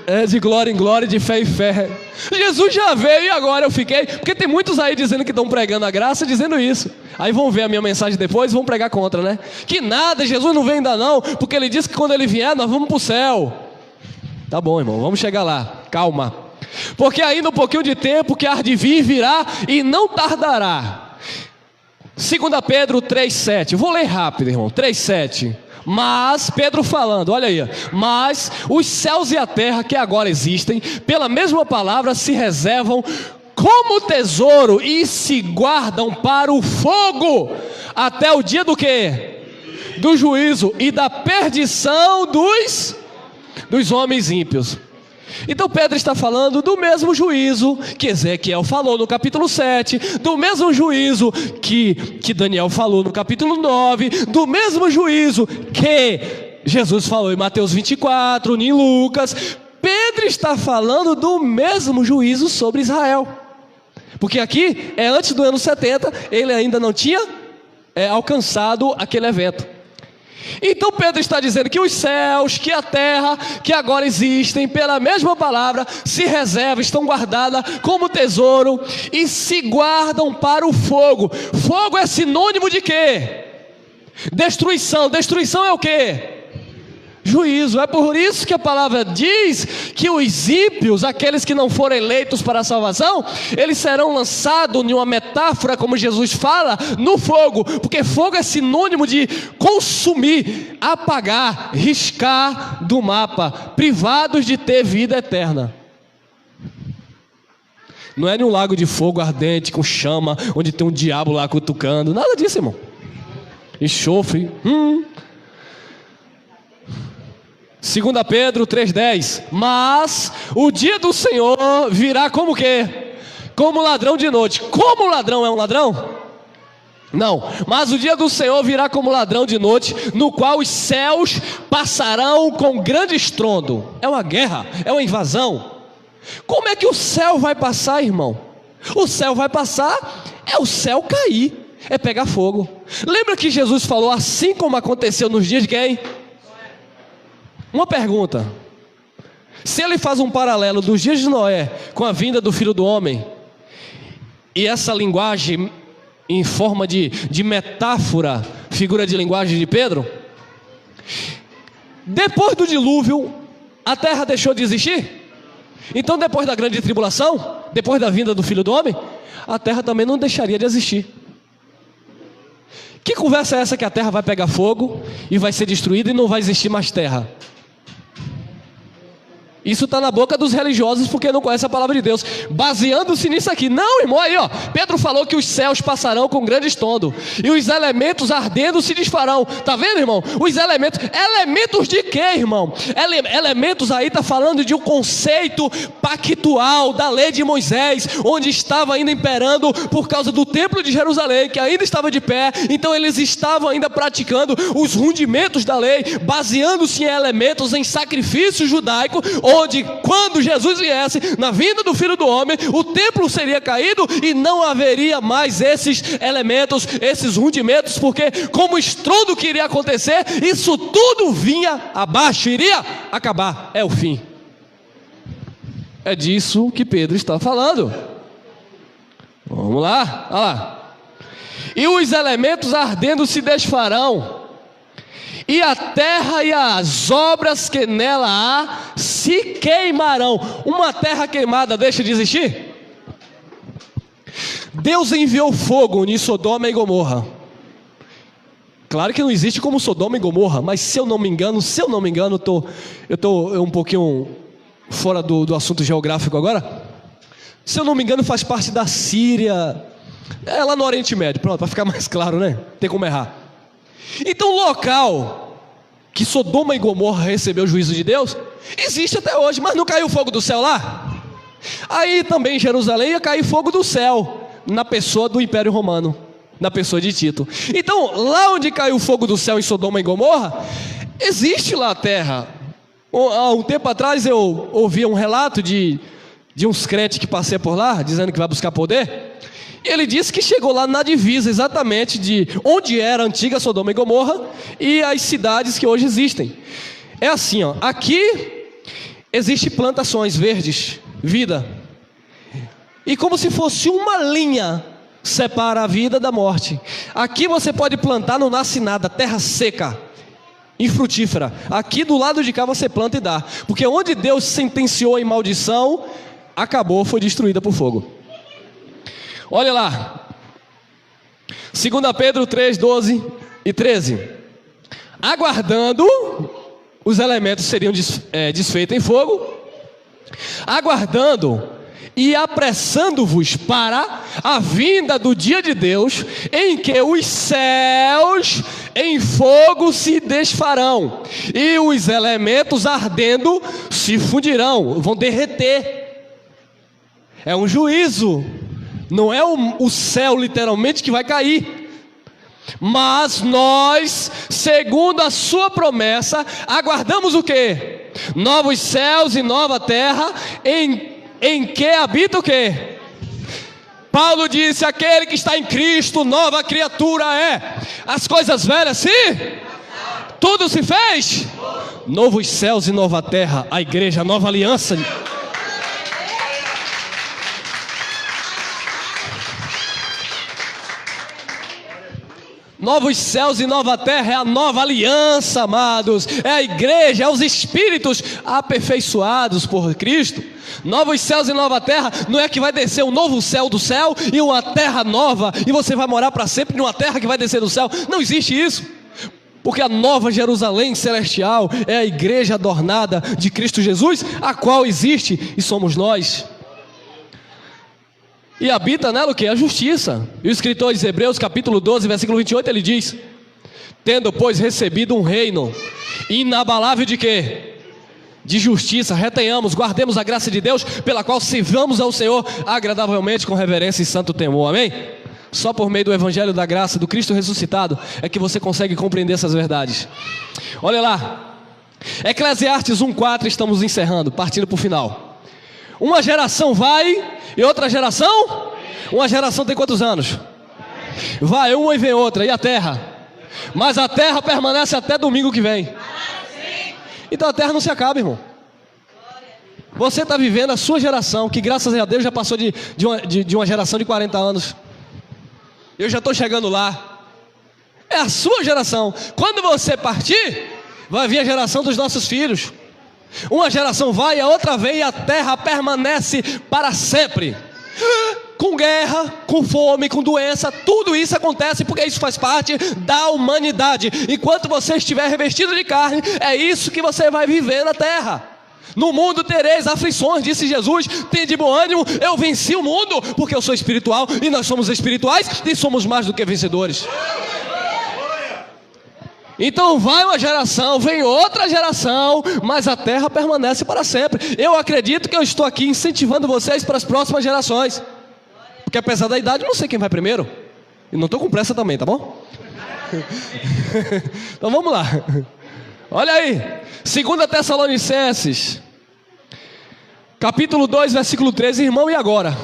É de glória em glória, de fé em fé. Jesus já veio e agora eu fiquei. Porque tem muitos aí dizendo que estão pregando a graça, dizendo isso. Aí vão ver a minha mensagem depois e vão pregar contra, né? Que nada, Jesus não vem ainda não, porque ele disse que quando ele vier nós vamos para o céu. Tá bom, irmão, vamos chegar lá, calma. Porque ainda um pouquinho de tempo que há de vir, virá e não tardará. 2 Pedro 3,7. Vou ler rápido, irmão. 3,7. Mas, Pedro falando, olha aí: mas os céus e a terra que agora existem, pela mesma palavra, se reservam como tesouro e se guardam para o fogo, até o dia do quê? Do juízo e da perdição dos homens ímpios. Então Pedro está falando do mesmo juízo que Ezequiel falou no capítulo 7, do mesmo juízo que Daniel falou no capítulo 9, do mesmo juízo que Jesus falou em Mateus 24, em Lucas. Pedro está falando do mesmo juízo sobre Israel, porque aqui é antes do ano 70, ele ainda não tinha alcançado aquele evento. Então Pedro está dizendo que os céus, que a terra, que agora existem, pela mesma palavra, se reservam, estão guardadas como tesouro e se guardam para o fogo. Fogo é sinônimo de quê? Destruição. Destruição é o quê? Juízo. É por isso que a palavra diz que os ímpios, aqueles que não foram eleitos para a salvação, eles serão lançados em uma metáfora, como Jesus fala, no fogo. Porque fogo é sinônimo de consumir, apagar, riscar do mapa, privados de ter vida eterna. Não é num lago de fogo ardente com chama, onde tem um diabo lá cutucando. Nada disso, irmão. Enxofre. 2 Pedro 3,10. Mas o dia do Senhor virá como o quê? Como ladrão de noite. Como ladrão é um ladrão? Não, mas o dia do Senhor virá como ladrão de noite, no qual os céus passarão com grande estrondo. É uma guerra, é uma invasão. Como é que o céu vai passar, irmão? O céu vai passar, é o céu cair, é pegar fogo. Lembra que Jesus falou assim como aconteceu nos dias de quem? Uma pergunta: se ele faz um paralelo dos dias de Noé com a vinda do Filho do Homem, e essa linguagem em forma de metáfora, figura de linguagem de Pedro, depois do dilúvio, a terra deixou de existir? Então depois da grande tribulação, depois da vinda do Filho do Homem, a terra também não deixaria de existir. Que conversa é essa que a terra vai pegar fogo e vai ser destruída e não vai existir mais terra? Isso está na boca dos religiosos porque não conhecem a palavra de Deus, baseando-se nisso aqui. Não, irmão, aí ó, Pedro falou que os céus passarão com grande estrondo e os elementos ardendo se desfarão. Tá vendo, irmão? Os elementos de quê, irmão? Elementos aí está falando de um conceito pactual da lei de Moisés, onde estava ainda imperando por causa do templo de Jerusalém, que ainda estava de pé. Então eles estavam ainda praticando os rudimentos da lei, baseando-se em elementos, em sacrifício judaico, onde quando Jesus viesse, na vinda do Filho do Homem, o templo seria caído e não haveria mais esses elementos, esses rudimentos, porque como o estrondo que iria acontecer, isso tudo vinha abaixo, iria acabar, é o fim. É disso que Pedro está falando. Vamos lá, olha lá. E os elementos ardendo se desfarão, e a terra e as obras que nela há se queimarão. Uma terra queimada deixa de existir? Deus enviou fogo em Sodoma e Gomorra. Claro que não existe como Sodoma e Gomorra, mas se eu não me engano, eu estou um pouquinho fora do assunto geográfico agora. Se eu não me engano, faz parte da Síria, lá no Oriente Médio. Pronto, para ficar mais claro, né? Tem como errar. Então o local que Sodoma e Gomorra recebeu o juízo de Deus existe até hoje, mas não caiu fogo do céu lá? Aí também em Jerusalém ia cair fogo do céu, na pessoa do Império Romano, na pessoa de Tito. Então lá onde caiu o fogo do céu em Sodoma e Gomorra, existe lá a terra. Há um tempo atrás eu ouvi um relato de uns crentes que passei por lá, dizendo que vai buscar poder. Ele disse que chegou lá na divisa exatamente de onde era a antiga Sodoma e Gomorra e as cidades que hoje existem. É assim, ó, aqui existe plantações verdes, vida. E como se fosse uma linha separa a vida da morte. Aqui você pode plantar, não nasce nada, terra seca, infrutífera. Aqui do lado de cá você planta e dá. Porque onde Deus sentenciou em maldição, acabou, foi destruída por fogo. Olha lá, 2 Pedro 3, 12 e 13. Aguardando, os elementos seriam desfeitos em fogo, aguardando e apressando-vos para a vinda do dia de Deus, em que os céus em fogo se desfarão, e os elementos ardendo se fundirão, vão derreter. É um juízo. Não é o céu literalmente que vai cair, mas nós, segundo a sua promessa, aguardamos o quê? Novos céus e nova terra, em que habita o quê? Paulo disse: aquele que está em Cristo, nova criatura é. As coisas velhas tudo se fez. Novos céus e nova terra, a igreja, a nova aliança. Novos céus e nova terra é a nova aliança, amados. É a igreja, é os espíritos aperfeiçoados por Cristo. Novos céus e nova terra não é que vai descer um novo céu do céu e uma terra nova, e você vai morar para sempre numa terra que vai descer do céu. Não existe isso. Porque a nova Jerusalém celestial é a igreja adornada de Cristo Jesus, a qual existe e somos nós. E habita nela o que? A justiça. E o escritor de Hebreus capítulo 12, versículo 28, ele diz: tendo pois recebido um reino inabalável de quê? De justiça, retenhamos, guardemos a graça de Deus, pela qual sirvamos ao Senhor agradavelmente com reverência e santo temor. Amém? Só por meio do evangelho da graça, do Cristo ressuscitado, é que você consegue compreender essas verdades. Olha lá, Eclesiastes 1:4, estamos encerrando, partindo para o final. Uma geração vai e outra geração? Uma geração tem quantos anos? Vai uma e vem outra. E a terra? Mas a terra permanece até domingo que vem. Então a terra não se acaba, irmão. Você está vivendo a sua geração, que graças a Deus já passou de uma geração de 40 anos. Eu já estou chegando lá. É a sua geração. Quando você partir, vai vir a geração dos nossos filhos. Uma geração vai, a outra vem, e a terra permanece para sempre. Com guerra, com fome, com doença, tudo isso acontece porque isso faz parte da humanidade. Enquanto você estiver revestido de carne, é isso que você vai viver na terra. No mundo tereis aflições, disse Jesus. Tem de bom ânimo, eu venci o mundo, porque eu sou espiritual e nós somos espirituais e somos mais do que vencedores. Então vai uma geração, vem outra geração, mas a terra permanece para sempre. Eu acredito que eu estou aqui incentivando vocês para as próximas gerações, porque apesar da idade, eu não sei quem vai primeiro. E não estou com pressa também, tá bom? Então vamos lá. Olha aí, 2 Tessalonicenses, capítulo 2, versículo 13. Irmão, e agora?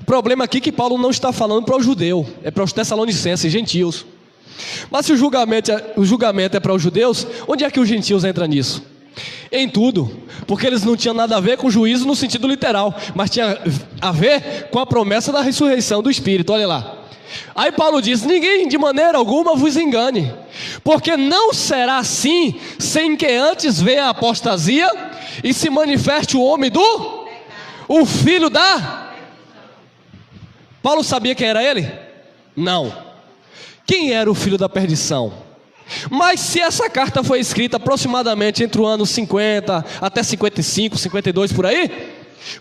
O problema aqui é que Paulo não está falando para o judeu, é para os tessalonicenses, gentios. Mas se o julgamento é para os judeus, onde é que os gentios entram nisso? Em tudo, porque eles não tinham nada a ver com juízo no sentido literal, mas tinha a ver com a promessa da ressurreição do Espírito. Olha lá. Aí Paulo diz: ninguém de maneira alguma vos engane, porque não será assim, sem que antes venha a apostasia e se manifeste o homem o filho da... Paulo sabia quem era ele? Não. Quem era o filho da perdição? Mas se essa carta foi escrita aproximadamente entre o ano 50 até 55, 52 por aí,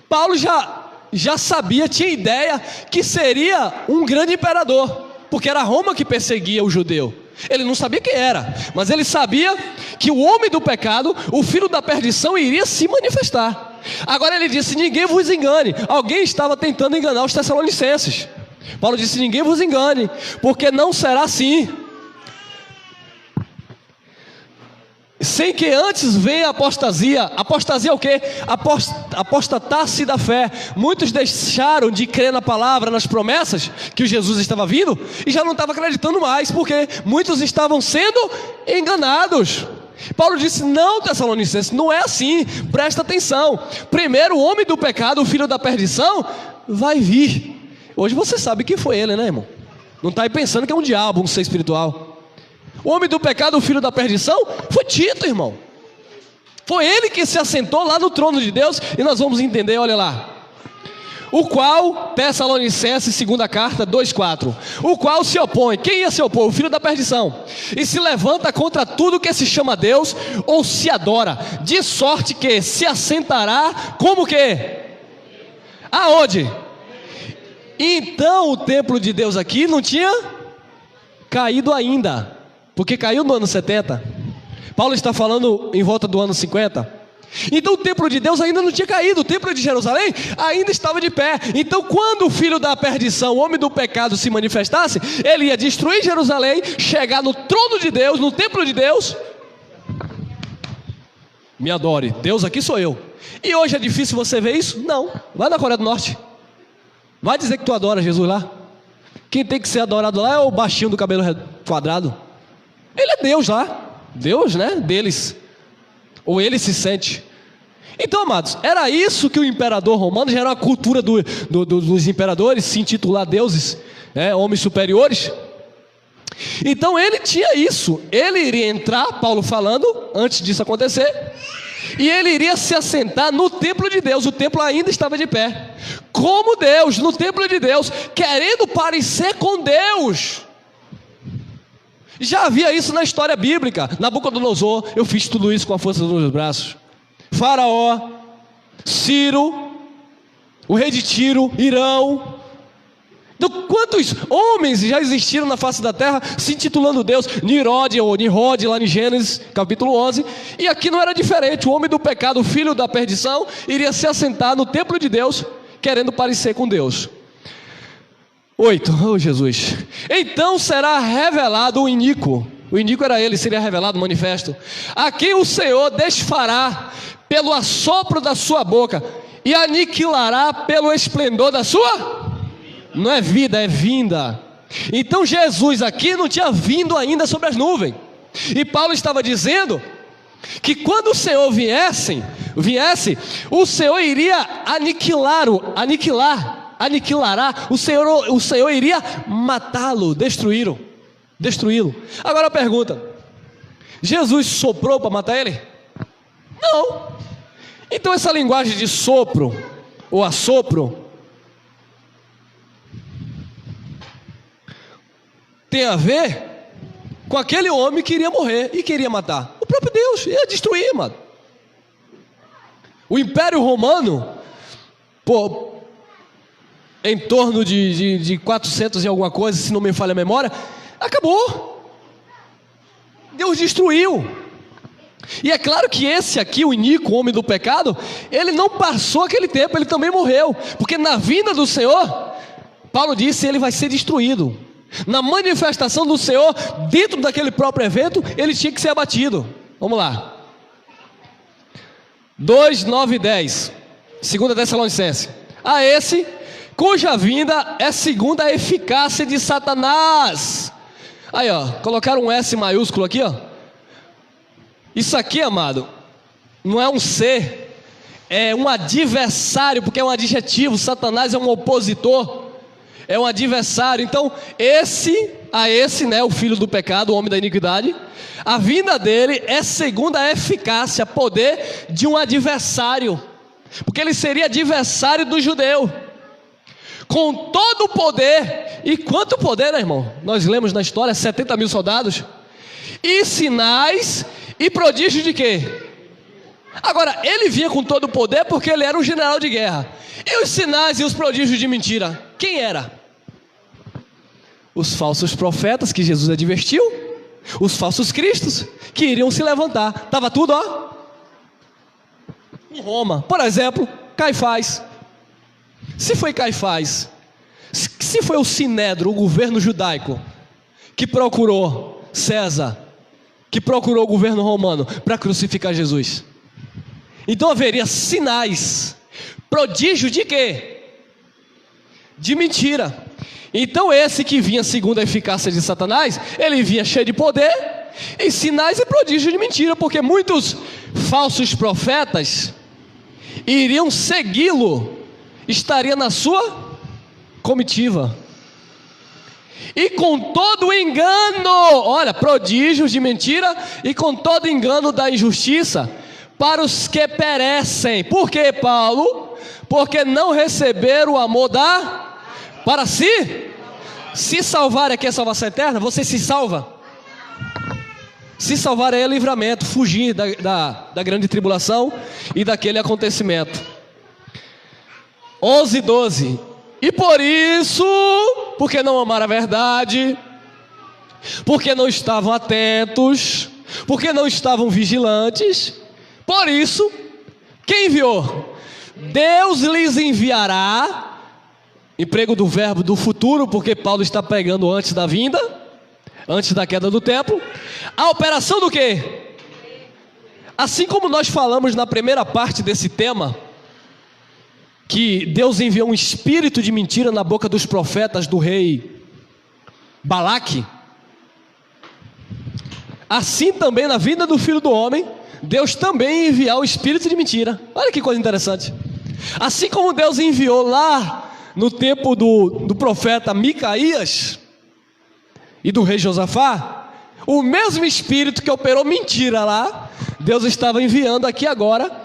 Paulo já sabia, tinha ideia que seria um grande imperador, porque era Roma que perseguia o judeu. Ele não sabia quem era, mas ele sabia que o homem do pecado, o filho da perdição, iria se manifestar. Agora ele disse: ninguém vos engane. Alguém estava tentando enganar os tessalonicenses. Paulo disse: ninguém vos engane, porque não será assim, sem que antes venha a apostasia. Apostasia é o quê? Apostatar-se da fé. Muitos deixaram de crer na palavra, nas promessas, que o Jesus estava vindo, e já não estavam acreditando mais, porque muitos estavam sendo enganados. Paulo disse: não, Tessalonicenses, não é assim, presta atenção. Primeiro, o homem do pecado, o filho da perdição, vai vir. Hoje você sabe quem foi ele, né, irmão? Não está aí pensando que é um diabo, um ser espiritual. O homem do pecado, o filho da perdição, foi Tito, irmão. Foi ele que se assentou lá no trono de Deus. E nós vamos entender, olha lá. O qual, Tessalonicenses, segunda carta, 2:4. O qual se opõe. Quem ia se opor? O filho da perdição. E se levanta contra tudo que se chama Deus ou se adora, de sorte que se assentará como que? Aonde? Então o templo de Deus aqui não tinha caído ainda, porque caiu no ano 70. Paulo está falando em volta do ano 50. Então o templo de Deus ainda não tinha caído, o templo de Jerusalém ainda estava de pé. Então quando o filho da perdição, o homem do pecado, se manifestasse, ele ia destruir Jerusalém, chegar no trono de Deus, no templo de Deus. Me adore, Deus aqui sou eu. E hoje é difícil você ver isso? Não, vai na Coreia do Norte. Vai dizer que tu adora Jesus lá. Quem tem que ser adorado lá é o baixinho do cabelo quadrado. Ele é Deus lá. Deus, né? Deles. Ou ele se sente. Então, amados, era isso que o imperador romano, já era a cultura dos imperadores, se intitular deuses, homens superiores. Então ele tinha isso. Ele iria entrar, Paulo falando, antes disso acontecer, e ele iria se assentar no templo de Deus. O templo ainda estava de pé, como Deus, no templo de Deus, querendo parecer com Deus. Já havia isso na história bíblica. Nabucodonosor: eu fiz tudo isso com a força dos meus braços. Faraó, Ciro, o rei de Tiro, Irão. Então, quantos homens já existiram na face da terra se intitulando Deus? Nirod ou Nirod, lá em Gênesis capítulo 11. E aqui não era diferente. O homem do pecado, o filho da perdição, iria se assentar no templo de Deus, querendo parecer com Deus. 8, oh Jesus. Então será revelado o iníquo. O iníquo era ele, seria revelado, manifesto. A quem o Senhor desfará pelo assopro da sua boca e aniquilará pelo esplendor da sua... Não é vida, é vinda. Então Jesus aqui não tinha vindo ainda sobre as nuvens. E Paulo estava dizendo que quando o Senhor viesse, o Senhor iria aniquilará, o Senhor iria matá-lo, destruí-lo. Agora a pergunta: Jesus soprou para matar ele? Não. Então essa linguagem de sopro ou assopro tem a ver com aquele homem que iria morrer e queria matar. O próprio Deus ia destruir, mano. O Império Romano, em torno de 400 e alguma coisa, se não me falha a memória, acabou. Deus destruiu. E é claro que esse aqui, o iníquo, o homem do pecado, ele não passou aquele tempo, ele também morreu. Porque na vinda do Senhor, Paulo disse, ele vai ser destruído. Na manifestação do Senhor, dentro daquele próprio evento, ele tinha que ser abatido. Vamos lá. 2, 9 e 10. 2 Tessalonicenses. A esse, cuja vinda é segundo a eficácia de Satanás. Aí, ó, colocaram um S maiúsculo aqui, ó. Isso aqui, amado, não é um ser, é um adversário, porque é um adjetivo. Satanás é um opositor, é um adversário. Então, esse, né, o filho do pecado, o homem da iniquidade, a vinda dele é segundo a eficácia, poder de um adversário, porque ele seria adversário do judeu, com todo o poder. E quanto poder, né, irmão? Nós lemos na história, 70 mil soldados, e sinais e prodígio de quê? Agora, ele vinha com todo o poder porque ele era um general de guerra. E os sinais e os prodígios de mentira? Quem era? Os falsos profetas que Jesus advertiu, os falsos cristos que iriam se levantar. Estava tudo, ó, em Roma. Por exemplo, Caifás. Se foi Caifás, se foi o Sinédrio, o governo judaico, que procurou César, que procurou o governo romano para crucificar Jesus, então haveria sinais, prodígio de quê? De mentira. Então esse que vinha segundo a eficácia de Satanás, ele vinha cheio de poder, e sinais e prodígio de mentira, porque muitos falsos profetas iriam segui-lo, estaria na sua comitiva. E com todo engano, olha, prodígios de mentira, e com todo engano da injustiça, para os que perecem. Por quê, Paulo? Porque não receberam o amor para si. Se salvar aqui é salvação eterna, você se salva. Se salvar é livramento, fugir da grande tribulação e daquele acontecimento. 11, 12. E por isso, porque não amaram a verdade, porque não estavam atentos, porque não estavam vigilantes, por isso, quem enviou? Deus lhes enviará, emprego do verbo do futuro, porque Paulo está pregando antes da vinda, antes da queda do templo, a operação do quê? Assim como nós falamos na primeira parte desse tema, que Deus enviou um espírito de mentira na boca dos profetas do rei Balaque, assim também na vinda do Filho do Homem, Deus também enviou o espírito de mentira. Olha que coisa interessante. Assim como Deus enviou lá no tempo do profeta Micaías e do rei Josafá, o mesmo espírito que operou mentira lá, Deus estava enviando aqui agora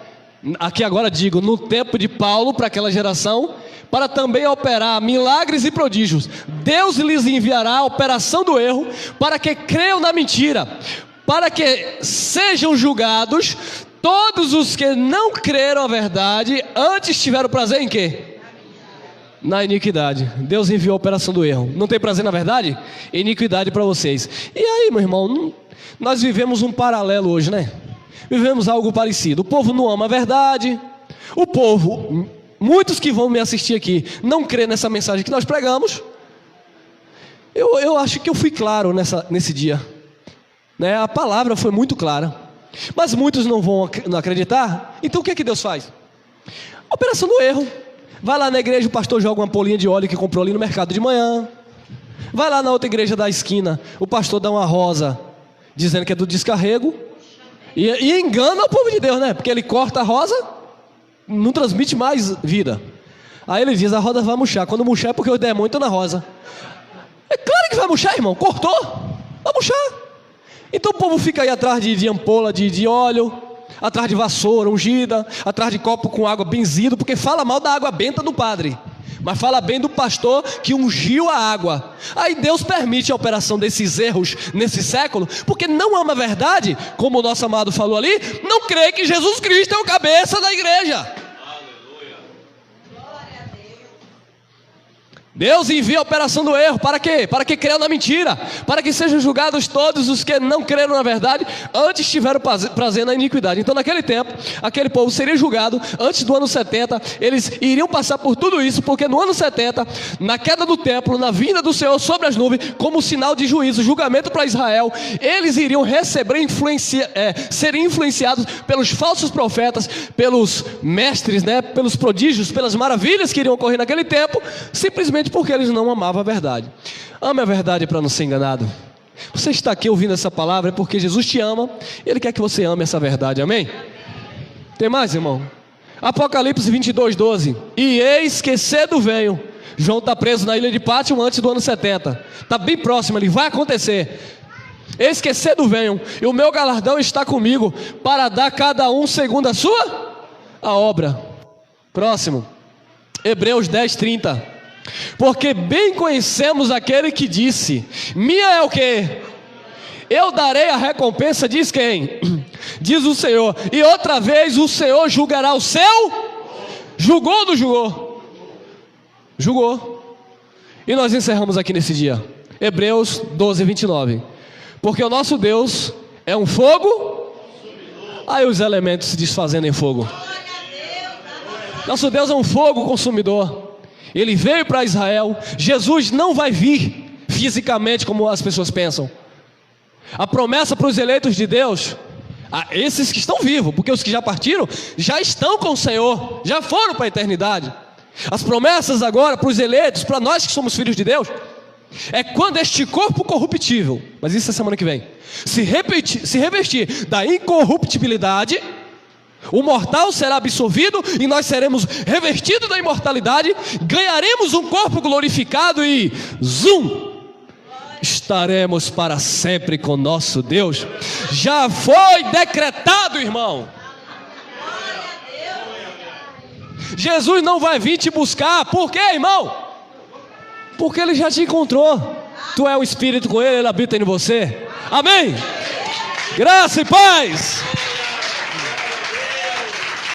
digo, no tempo de Paulo, para aquela geração, para também operar milagres e prodígios. Deus lhes enviará a operação do erro, para que creiam na mentira, para que sejam julgados todos os que não creram a verdade, antes tiveram prazer em quê? Na iniquidade. Deus enviou a operação do erro. Não tem prazer na verdade? Iniquidade para vocês. E aí, meu irmão, nós vivemos um paralelo hoje, né? Vivemos algo parecido. O povo não ama a verdade. O povo, muitos que vão me assistir aqui, não crê nessa mensagem que nós pregamos. Eu acho que eu fui claro nesse dia, né? A palavra foi muito clara, mas muitos não vão acreditar. Então o que é que Deus faz? Operação do erro. Vai lá na igreja, o pastor joga uma polinha de óleo que comprou ali no mercado de manhã. Vai lá na outra igreja da esquina, o pastor dá uma rosa dizendo que é do descarrego. E engana o povo de Deus, né? Porque ele corta a rosa, não transmite mais vida. Aí ele diz, a rosa vai murchar. Quando murchar é porque os demônios estão na rosa. É claro que vai murchar, irmão. Cortou, vai murchar. Então o povo fica aí atrás de ampola de óleo, atrás de vassoura ungida, atrás de copo com água benzido, porque fala mal da água benta do padre. mas fala bem do pastor que ungiu a água. Aí Deus permite a operação desses erros nesse século, porque não ama a verdade, como o nosso amado falou ali, não crê que Jesus Cristo é o cabeça da igreja. Deus envia a operação do erro, para quê? Para que creiam na mentira, para que sejam julgados todos os que não creram na verdade, antes tiveram prazer na iniquidade. Então naquele tempo, aquele povo seria julgado, antes do ano 70, eles iriam passar por tudo isso, porque no ano 70, na queda do templo, na vinda do Senhor sobre as nuvens, como sinal de juízo, julgamento para Israel, eles iriam receber, serem influenciados pelos falsos profetas, pelos mestres, pelos prodígios, pelas maravilhas que iriam ocorrer naquele tempo, simplesmente porque eles não amavam a verdade. Ame a verdade para não ser enganado. Você está aqui ouvindo essa palavra é porque Jesus te ama, Ele quer que você ame essa verdade, amém? Tem mais, irmão? Apocalipse 22:12. E eis que cedo venho. João está preso na ilha de Pátimo antes do ano 70. Está bem próximo ali, vai acontecer. Eis que cedo venho, e o meu galardão está comigo, para dar cada um segundo a obra. Próximo. Hebreus 10:30. Porque bem conhecemos aquele que disse: minha é o quê? Eu darei a recompensa, diz quem? Diz o Senhor. E outra vez o Senhor julgará o seu? Julgou ou não julgou? Julgou. E nós encerramos aqui nesse dia. Hebreus 12:29. Porque o nosso Deus é um fogo. Aí os elementos se desfazendo em fogo. Nosso Deus é um fogo consumidor. Ele veio para Israel. Jesus não vai vir fisicamente como as pessoas pensam. A promessa para os eleitos de Deus, esses que estão vivos, porque os que já partiram, já estão com o Senhor, já foram para a eternidade. As promessas agora para os eleitos, para nós que somos filhos de Deus, é quando este corpo corruptível, mas isso é semana que vem, se revestir da incorruptibilidade, o mortal será absolvido e nós seremos revestidos da imortalidade, ganharemos um corpo glorificado e estaremos para sempre com nosso Deus. Já foi decretado, irmão. Jesus não vai vir te buscar. Por quê, irmão? Porque Ele já te encontrou. Tu é um espírito com Ele, Ele habita em você. Amém? Graça e paz.